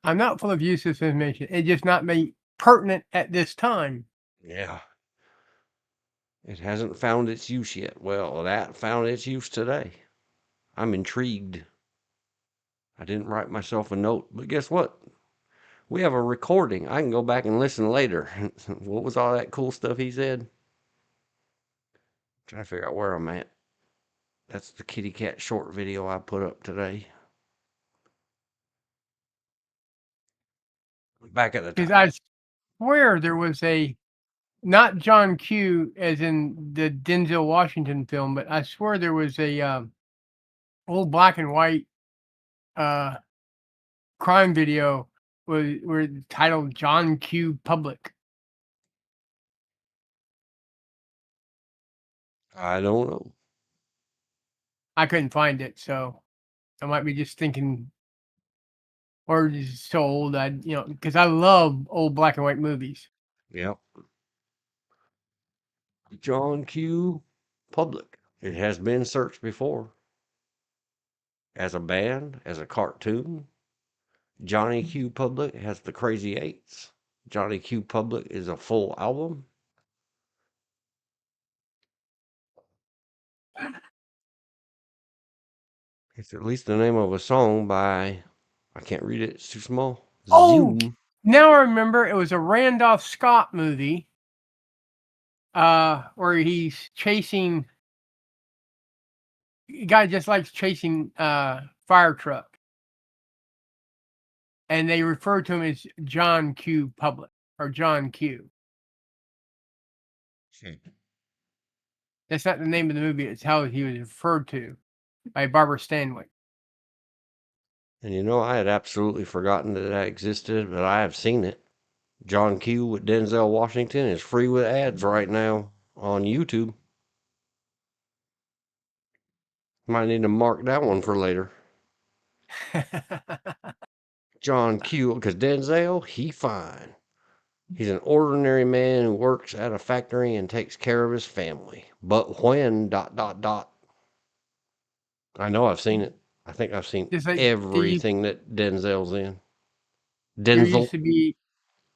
Speaker 3: I'm not full of useless information. It's just not me pertinent at this time.
Speaker 1: Yeah. It hasn't found its use yet. Well, that found its use today. I'm intrigued. I didn't write myself a note, but guess what? We have a recording. I can go back and listen later. What was all that cool stuff he said? Trying to figure out where I'm at. That's the kitty cat short video I put up today. Back at the
Speaker 3: Because
Speaker 1: top.
Speaker 3: I swear there was not John Q as in the Denzel Washington film, but I swear there was a old black and white crime video were titled John Q. Public.
Speaker 1: I don't know.
Speaker 3: I couldn't find it, so I might be just thinking, or just so old because I love old black and white movies.
Speaker 1: Yep. John Q. Public. It has been searched before. As a band, as a cartoon. Johnny Q. Public has the Crazy Eights. Johnny Q. Public is a full album. It's at least the name of a song by, I can't read it, it's too small.
Speaker 3: Oh,
Speaker 1: Zoom.
Speaker 3: now I remember it was a Randolph Scott movie where he's chasing a guy just likes chasing fire truck. And they refer to him as John Q. Public or John Q. That's not the name of the movie, it's how he was referred to by Barbara Stanwyck.
Speaker 1: And you know, I had absolutely forgotten that that existed, but I have seen it. John Q with Denzel Washington is free with ads right now on YouTube. Might need to mark that one for later. John Q, because Denzel, he fine. He's an ordinary man who works at a factory and takes care of his family. But when ... I know I've seen it. I think I've seen
Speaker 3: Just like
Speaker 1: everything that Denzel's in.
Speaker 3: there
Speaker 1: Denzel.
Speaker 3: used to be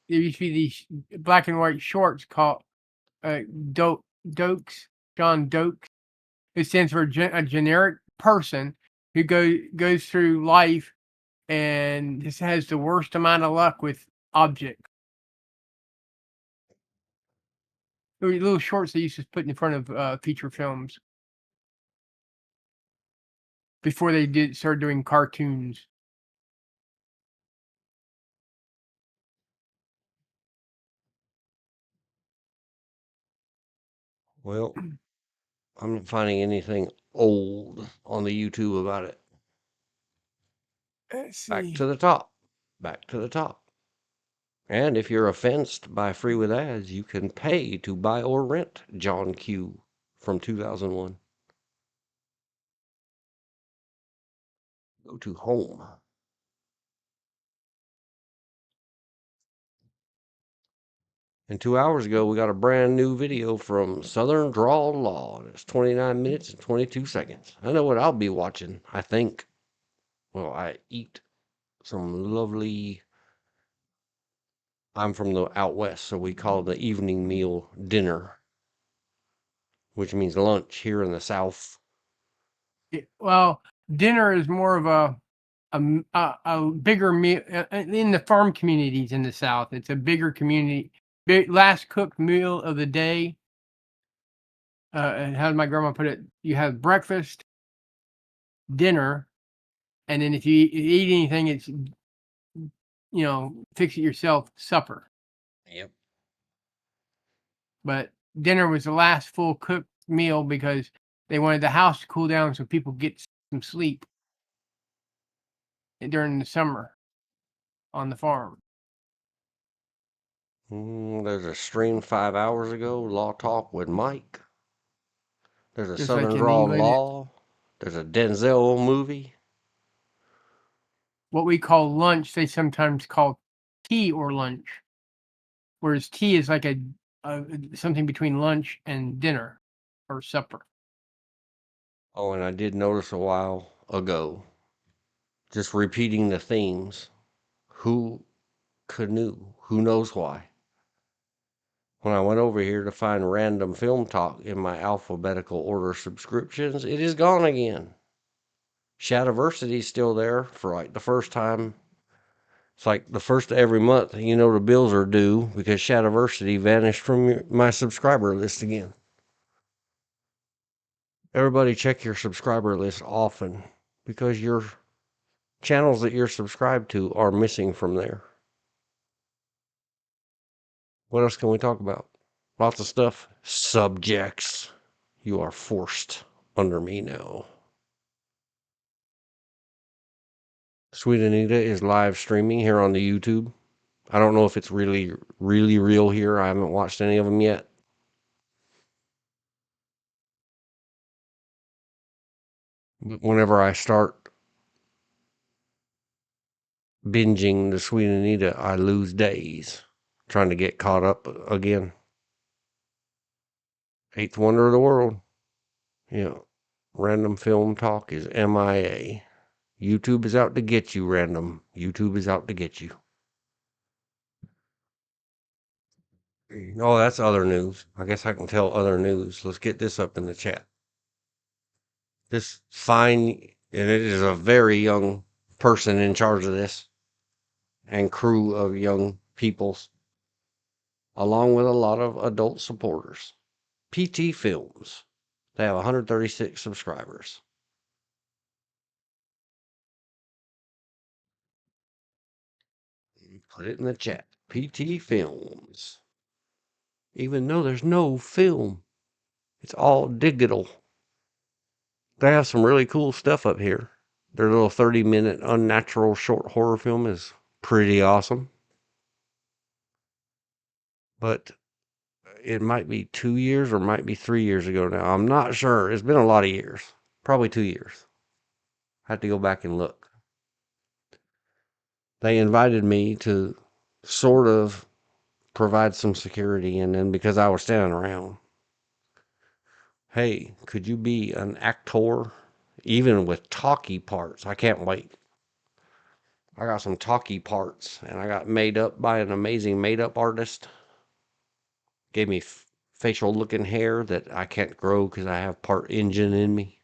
Speaker 3: these black and white shorts called Dokes, John Dokes. It stands for a generic person who goes through life and just has the worst amount of luck with objects. There were little shorts they used to put in front of feature films before they started doing cartoons.
Speaker 1: Well, I'm not finding anything old on the YouTube about it.
Speaker 3: Let's
Speaker 1: Back
Speaker 3: see.
Speaker 1: to the top. Back to the top. And if you're offensed by free with ads, you can pay to buy or rent John Q from 2001. Go to home. And 2 hours ago, we got a brand new video from Southern Drawl Law. And it's 29 minutes and 22 seconds. I know what I'll be watching, I think. Well, I eat some lovely... I'm from the out west, so we call the evening meal dinner, which means lunch here in the south.
Speaker 3: Well, dinner is more of a bigger meal in the farm communities in the South. It's a bigger community. Last cooked meal of the day. And how did my grandma put it? You have breakfast, dinner, and then if you eat anything, it's fix it yourself supper.
Speaker 1: Yep.
Speaker 3: but dinner was the last full cooked meal because they wanted the house to cool down so people get some sleep during the summer on the farm.
Speaker 1: There's a stream 5 hours ago, Law Talk with Mike. There's a
Speaker 3: Just like
Speaker 1: Southern
Speaker 3: in
Speaker 1: Draw
Speaker 3: England,
Speaker 1: Law. There's a Denzel movie.
Speaker 3: what we call lunch, they sometimes call tea or lunch, whereas tea is like a something between lunch and dinner or supper.
Speaker 1: Oh, and I did notice a while ago, just repeating the themes. Who knew? Who knows why? When I went over here to find random film talk in my alphabetical order subscriptions, it is gone again. Shadiversity's still there for like the first time. It's like the first of every month, you know, the bills are due because Shadiversity vanished from my subscriber list again. Everybody check your subscriber list often because your channels that you're subscribed to are missing from there. What else can we talk about? Lots of stuff. Subjects. You are forced under me now. Sweet Anita is live streaming here on the YouTube. I don't know if it's really real here. I haven't watched any of them yet. But whenever I start binging the Sweet Anita, I lose days trying to get caught up again. Eighth wonder of the world. Yeah. Random film talk is MIA. YouTube is out to get you, random. YouTube is out to get you. Oh, that's other news. I guess I can tell other news. Let's get this up in the chat. This fine, and it is a very young person in charge of this and crew of young peoples, along with a lot of adult supporters. PT Films. They have 136 subscribers. Put it in the chat. PT Films. Even though there's no film, it's all digital. They have some really cool stuff up here. Their little 30-minute unnatural short horror film is pretty awesome. But it might be 2 years or might be 3 years ago now. I'm not sure. It's been a lot of years. Probably 2 years. I have to go back and look. They invited me to sort of provide some security, and then because I was standing around, hey, could you be an actor? Even with talkie parts. I can't wait. I got some talkie parts, and I got made up by an amazing made-up artist. Gave me facial-looking hair that I can't grow because I have part Indian in me.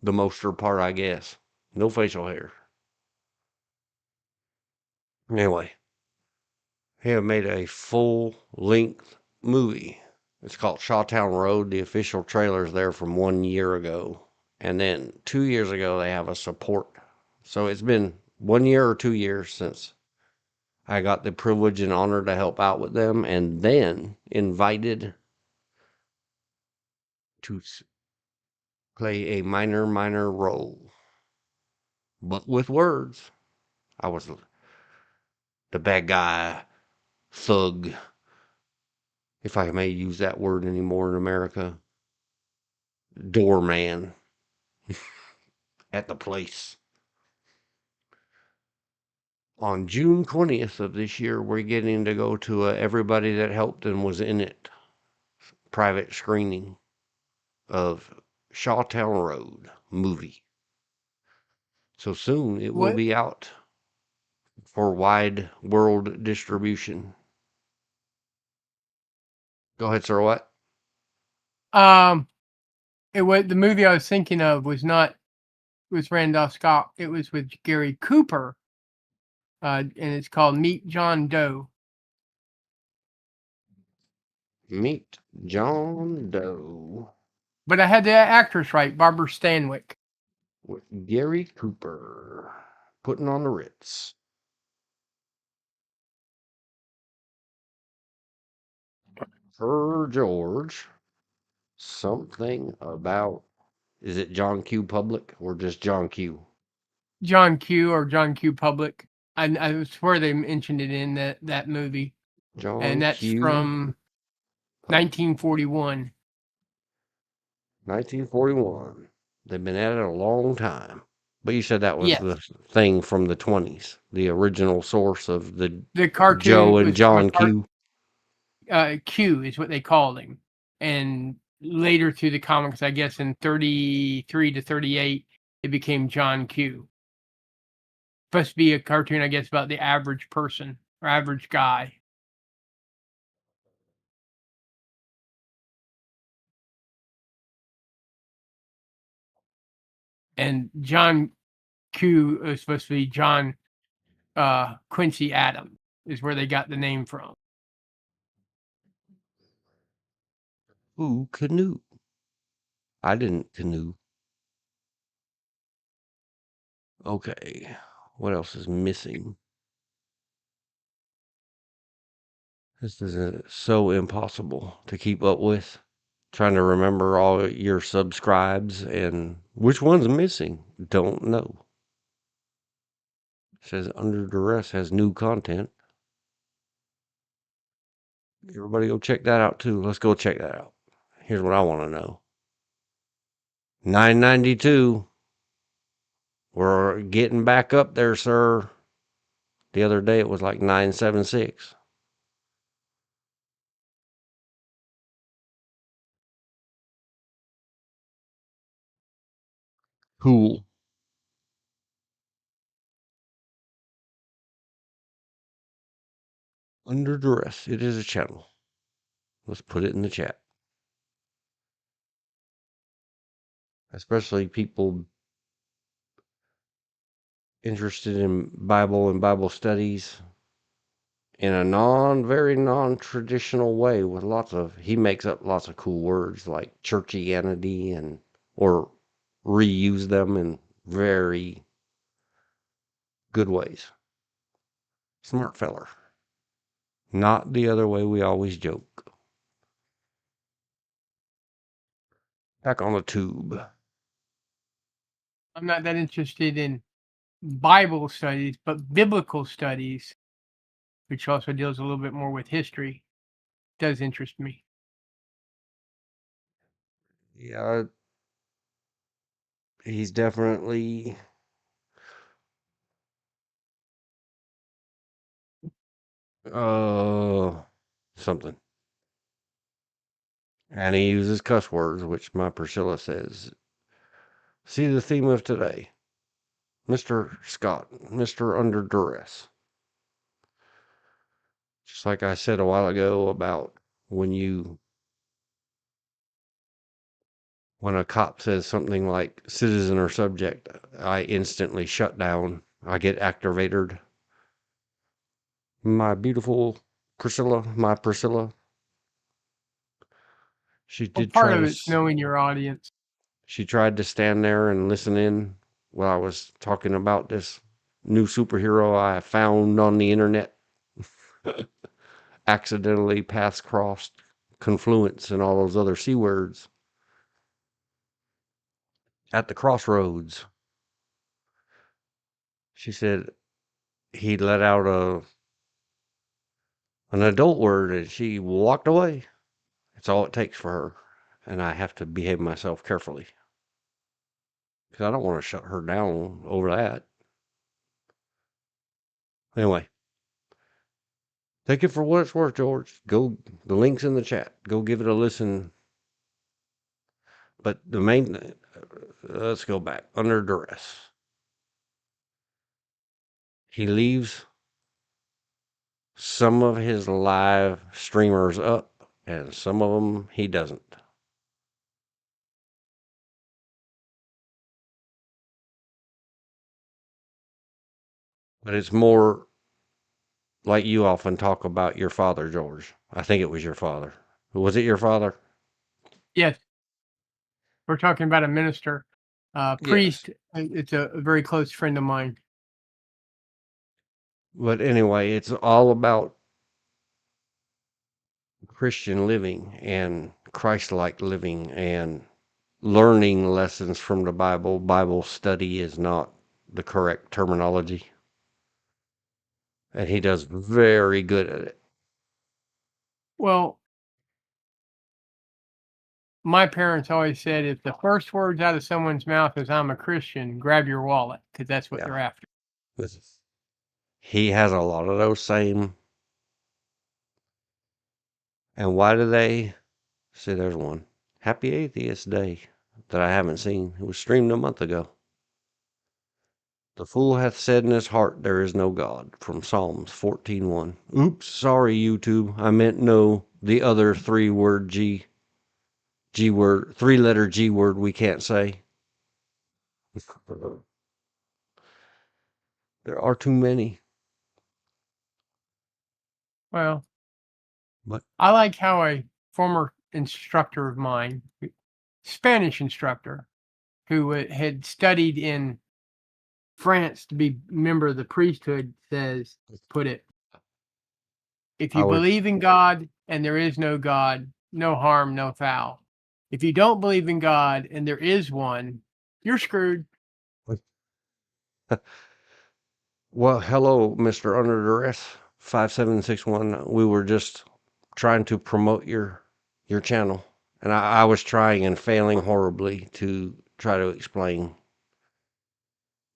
Speaker 1: The moster part, I guess. No facial hair. Anyway, he have made a full-length movie. It's called Shawtown Road. The official trailer's there from 1 year ago. And then 2 years ago, they have a support. So it's been 1 year or 2 years since I got the privilege and honor to help out with them, and then invited to play a minor role. But with words. I was the bad guy, thug, if I may use that word anymore in America, doorman at the place. On June 20th of this year, we're getting to go to everybody that helped and was in it private screening of Shawtown Road movie. So soon it will be out for wide world distribution. Go ahead, sir. What?
Speaker 3: It was the movie I was thinking of was not with Randolph Scott. It was with Gary Cooper, and it's called Meet John Doe.
Speaker 1: Meet John Doe.
Speaker 3: But I had the actress right, Barbara Stanwyck.
Speaker 1: With Gary Cooper. Putting on the Ritz. George. Something about, is it John Q. Public or just John Q?
Speaker 3: John Q. or John Q. Public. I swear they mentioned it in that movie,
Speaker 1: John
Speaker 3: and that's
Speaker 1: Q.
Speaker 3: from
Speaker 1: Public.
Speaker 3: 1941.
Speaker 1: 1941. They've been at it a long time. But you said that was
Speaker 3: Yes,
Speaker 1: the thing from the 20s, the original source of the
Speaker 3: the cartoon
Speaker 1: Joe and
Speaker 3: was from
Speaker 1: John Q.
Speaker 3: Q is what they called him, and later through the comics, I guess in 33 to 38, it became John Q. Supposed to be a cartoon, I guess, about the average person or average guy. And John Q is supposed to be John Quincy Adams, is where they got the name from.
Speaker 1: Who canoe? I didn't canoe. Okay. What else is missing? This is so impossible to keep up with. Trying to remember all your subscribes and which one's missing. Don't know. It says Under Duress has new content. Everybody go check that out too. Let's go check that out. Here's what I want to know. 992. We're getting back up there, sir. The other day it was like 976. Cool. Under Duress. It is a channel. Let's put it in the chat. Especially people interested in Bible and Bible studies in a very non-traditional way with he makes up lots of cool words like churchianity or reuse them in very good ways. Smart feller. Not the other way we always joke. Back on the tube.
Speaker 3: I'm not that interested in Bible studies, but biblical studies, which also deals a little bit more with history, does interest me.
Speaker 1: Yeah, he's definitely something. And he uses cuss words, which my Priscilla says. See the theme of today. Mr. Scott, Mr. Under Duress. Just like I said a while ago about when a cop says something like citizen or subject, I instantly shut down. I get activated. My beautiful Priscilla, she
Speaker 3: Well,
Speaker 1: did
Speaker 3: part
Speaker 1: try
Speaker 3: of
Speaker 1: to,
Speaker 3: it's knowing your audience.
Speaker 1: she tried to stand there and listen in while I was talking about this new superhero I found on the internet. Accidentally paths crossed, confluence, and all those other C words at the crossroads. She said he let out an adult word and she walked away. It's all it takes for her. And I have to behave myself carefully. Because I don't want to shut her down over that. Anyway. Take it for what it's worth, George. The link's in the chat. Go give it a listen. But the main, let's go back. Under Duress. He leaves some of his live streamers up, and some of them he doesn't. But it's more like you often talk about your father, George. I think it was your father. Was it your father?
Speaker 3: Yes, we're talking about a minister,
Speaker 1: Yes.
Speaker 3: priest. It's a very close friend of mine.
Speaker 1: But anyway, it's all about Christian living and Christ-like living and learning lessons from the Bible. Bible study is not the correct terminology. And he does very good at it.
Speaker 3: Well, my parents always said if the first words out of someone's mouth is "I'm a Christian," grab your wallet, because that's what
Speaker 1: Yeah.
Speaker 3: they're after.
Speaker 1: He has a lot of those same. And why do they see? There's one. Happy Atheist Day that I haven't seen. It was streamed a month ago. The fool hath said in his heart, there is no God, from Psalms 14:1. Oops, sorry, YouTube. I meant no, the other three-letter G word we can't say. There are too many.
Speaker 3: Well,
Speaker 1: But
Speaker 3: I like how a former instructor of mine, Spanish instructor, who had studied in France to be a member of the priesthood, put it, if you believe in God and there is no God, no harm, no foul. If you don't believe in God and there is one, you're screwed.
Speaker 1: Well, hello, Mr. Under Duress 5761. We were just trying to promote your channel, and I was trying and failing horribly to try to explain.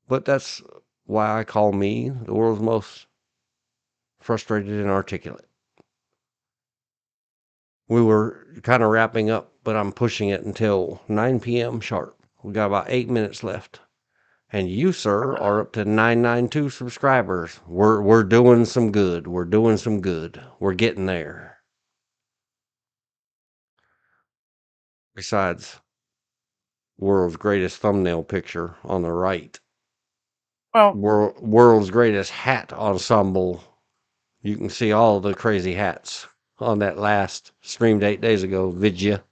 Speaker 1: But that's why I call me the world's most frustrated inarticulate. We were kind of wrapping up, but I'm pushing it until 9 p.m. sharp. We got about 8 minutes left. And you, sir, are up to 992 subscribers. We're doing some good. We're doing some good. We're getting there. Besides, world's greatest thumbnail picture on the right.
Speaker 3: Well,
Speaker 1: World's greatest hat ensemble. You can see all the crazy hats on that last streamed 8 days ago, vidya.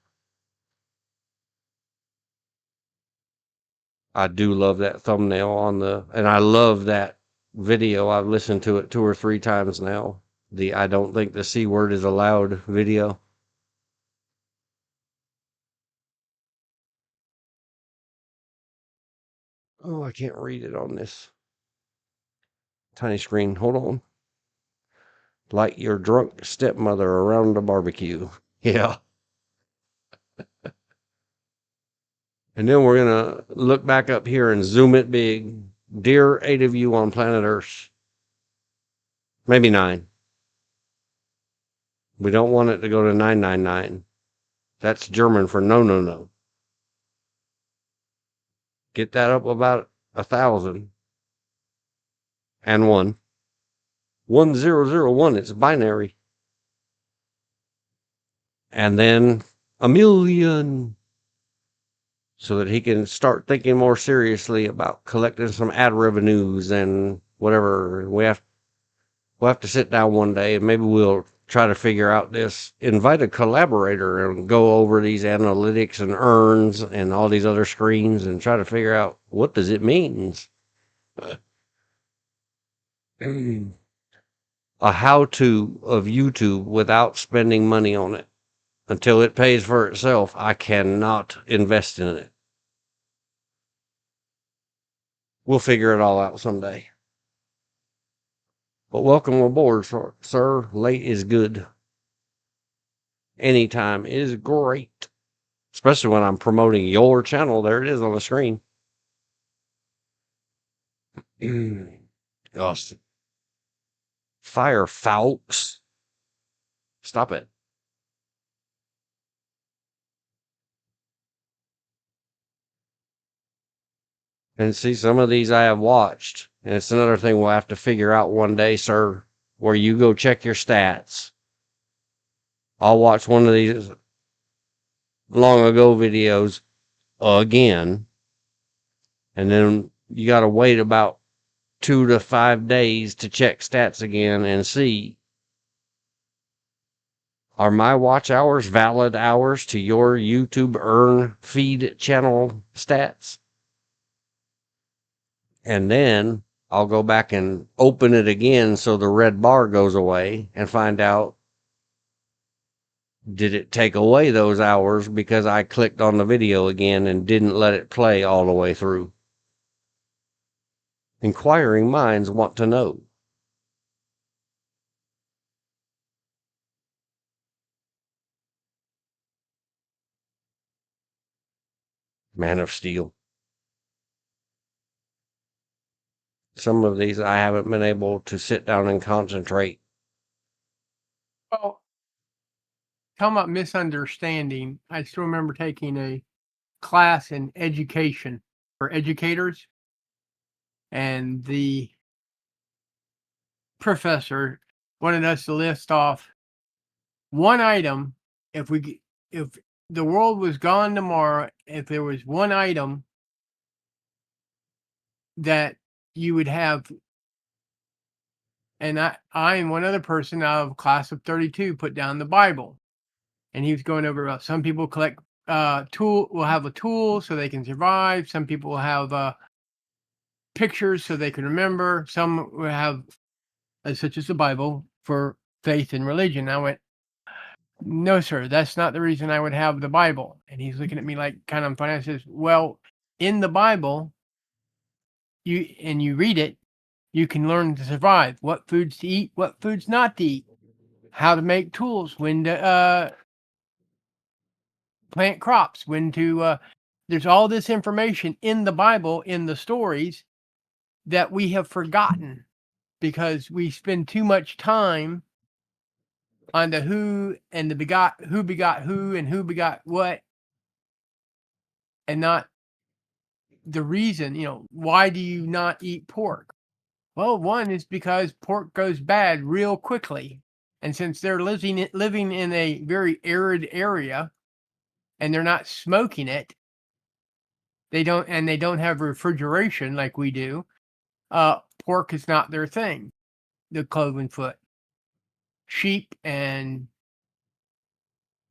Speaker 1: I do love that thumbnail and I love that video. I've listened to it 2 or 3 times now. The I don't think the C word is allowed video. Oh, I can't read it on this tiny screen. Hold on. Like your drunk stepmother around the barbecue. Yeah. And then we're going to look back up here and zoom it big. Dear 8 of you on planet Earth. Maybe 9. We don't want it to go to 999. That's German for no, no, no. Get that up about 1,000. And 1. 1001. It's binary. And then a million. So that he can start thinking more seriously about collecting some ad revenues and whatever. We'll have to sit down one day and maybe we'll try to figure out this. Invite a collaborator and go over these analytics and earns and all these other screens and try to figure out what does it mean. A how-to of YouTube without spending money on it. Until it pays for itself, I cannot invest in it. We'll figure it all out someday. But welcome aboard, sir. Late is good. Anytime is great. Especially when I'm promoting your channel. There it is on the screen. Gosh. Firefox. Stop it. And see, some of these I have watched. And it's another thing we'll have to figure out one day, sir, where you go check your stats. I'll watch one of these long ago videos again. And then you got to wait about 2 to 5 days to check stats again and see, are my watch hours valid hours to your YouTube earn feed channel stats? And then I'll go back and open it again so the red bar goes away and find out did it take away those hours because I clicked on the video again and didn't let it play all the way through? Inquiring minds want to know. Man of Steel. Some of these I haven't been able to sit down and concentrate.
Speaker 3: Well, talking about misunderstanding, I still remember taking a class in education for educators, and the professor wanted us to list off one item. If the world was gone tomorrow, if there was one item that you would have, and I and one other person out of a class of 32 put down the Bible, and he was going over about some people collect will have a tool so they can survive. Some people will have pictures so they can remember. Some will have such as the Bible for faith and religion. I went, no, sir, that's not the reason I would have the Bible. And he's looking at me like kind of funny. I says, well, in the Bible, you read it, you can learn to survive, what foods to eat, what foods not to eat, how to make tools, when to plant crops, when to there's all this information in the Bible, in the stories, that we have forgotten because we spend too much time on the who and the who begot who and who begot what, and not the reason, why do you not eat pork? Well, one is because pork goes bad real quickly. And since they're living in a very arid area and they're not smoking it, they don't have refrigeration like we do. Pork is not their thing. The cloven foot, sheep and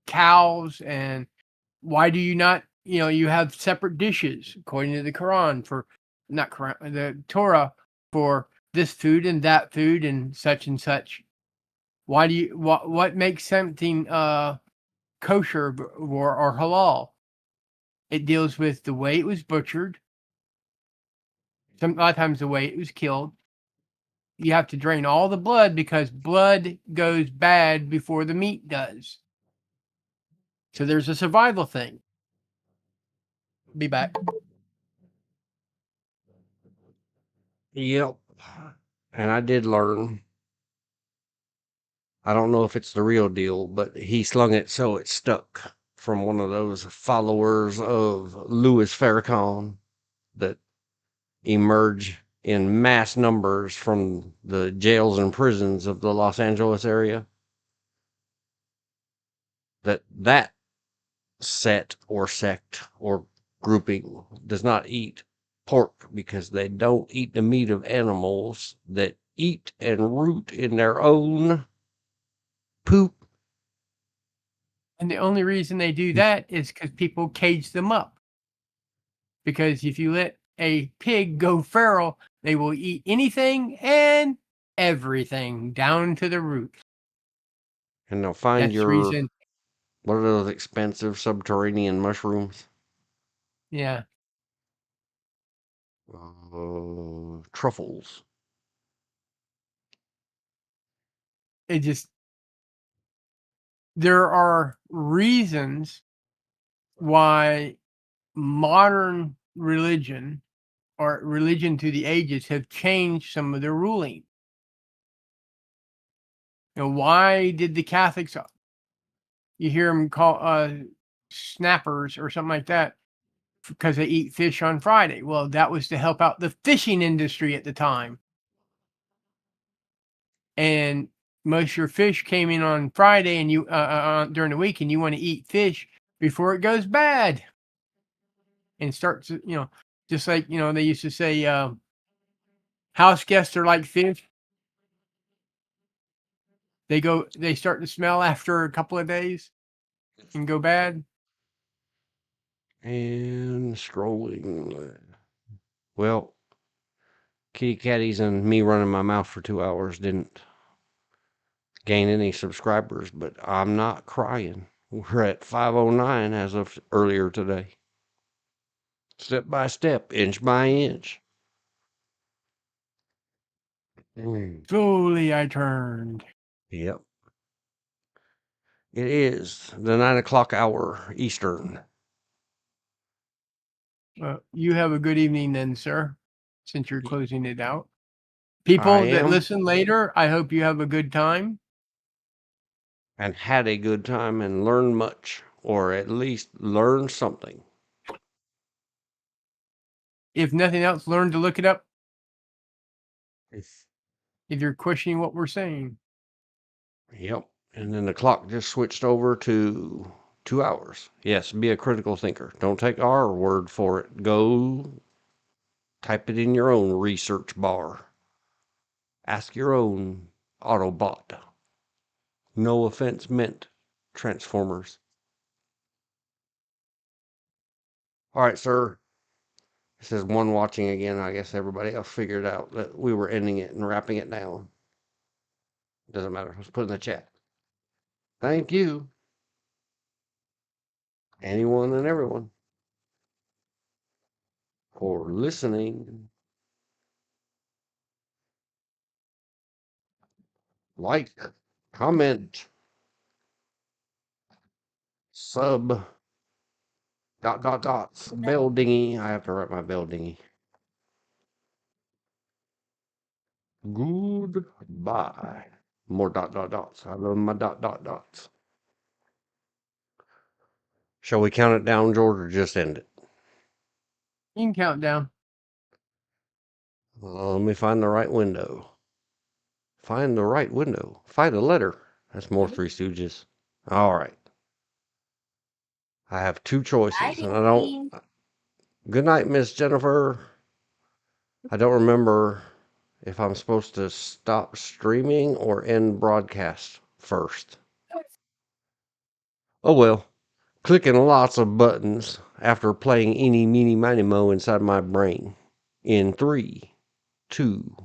Speaker 3: cows, and why do you not? You have separate dishes according to the Quran the Torah for this food and that food and such and such. Why do you what makes something kosher or halal? It deals with the way it was butchered. A lot of times the way it was killed. You have to drain all the blood because blood goes bad before the meat does. So there's a survival thing. Be back.
Speaker 1: Yep. And I did learn. I don't know if it's the real deal, but he slung it so it stuck, from one of those followers of Louis Farrakhan that emerge in mass numbers from the jails and prisons of the Los Angeles area. That set or sect or grouping does not eat pork because they don't eat the meat of animals that eat and root in their own poop.
Speaker 3: And the only reason they do that is because people cage them up. Because if you let a pig go feral, they will eat anything and everything down to the root.
Speaker 1: And they'll find
Speaker 3: That's the reason.
Speaker 1: what are those expensive subterranean mushrooms?
Speaker 3: Yeah.
Speaker 1: Truffles.
Speaker 3: There are reasons why modern religion or religion through the ages have changed some of their ruling. Why did the Catholics, you hear them call snappers or something like that, because they eat fish on Friday? Well, that was to help out the fishing industry at the time. And most of your fish came in on Friday, and you during the week, and you want to eat fish before it goes bad and starts, just like they used to say, house guests are like fish. They start to smell after a couple of days and go bad.
Speaker 1: And scrolling. Well, kitty catties and me running my mouth for 2 hours didn't gain any subscribers, but I'm not crying. We're at 509 as of earlier today. Step by step, inch by inch.
Speaker 3: Slowly I turned.
Speaker 1: Yep. It is the 9 o'clock hour Eastern.
Speaker 3: You have a good evening then, sir, since you're closing it out.
Speaker 1: I
Speaker 3: People that
Speaker 1: am.
Speaker 3: listen later, I hope you have a good time.
Speaker 1: And had a good time and learned much, or at least learned something.
Speaker 3: If nothing else, learn to look it up
Speaker 1: If
Speaker 3: if you're questioning what we're saying.
Speaker 1: Yep. And then the clock just switched over to 2 hours. Yes, be a critical thinker. Don't take our word for it. Go type it in your own research bar. Ask your own Autobot. No offense meant, Transformers. All right, sir. This is one watching again. I guess everybody else figured out that we were ending it and wrapping it down. Doesn't matter. Let's put it in the chat. Thank you. Anyone and everyone for listening. Like, comment, sub, dots, bell dingy. I have to write my bell dingy. Goodbye. More dots. I love my dots. Shall we count it down, George, or just end it?
Speaker 3: You can count down.
Speaker 1: Let me find the right window. Find the right window. Find a letter. That's more Three Stooges. All right. I have two choices, and I don't. Good night, Miss Jennifer. I don't remember if I'm supposed to stop streaming or end broadcast first. Oh well. Clicking lots of buttons after playing eeny, meeny, miny, mo inside my brain. In 3, 2,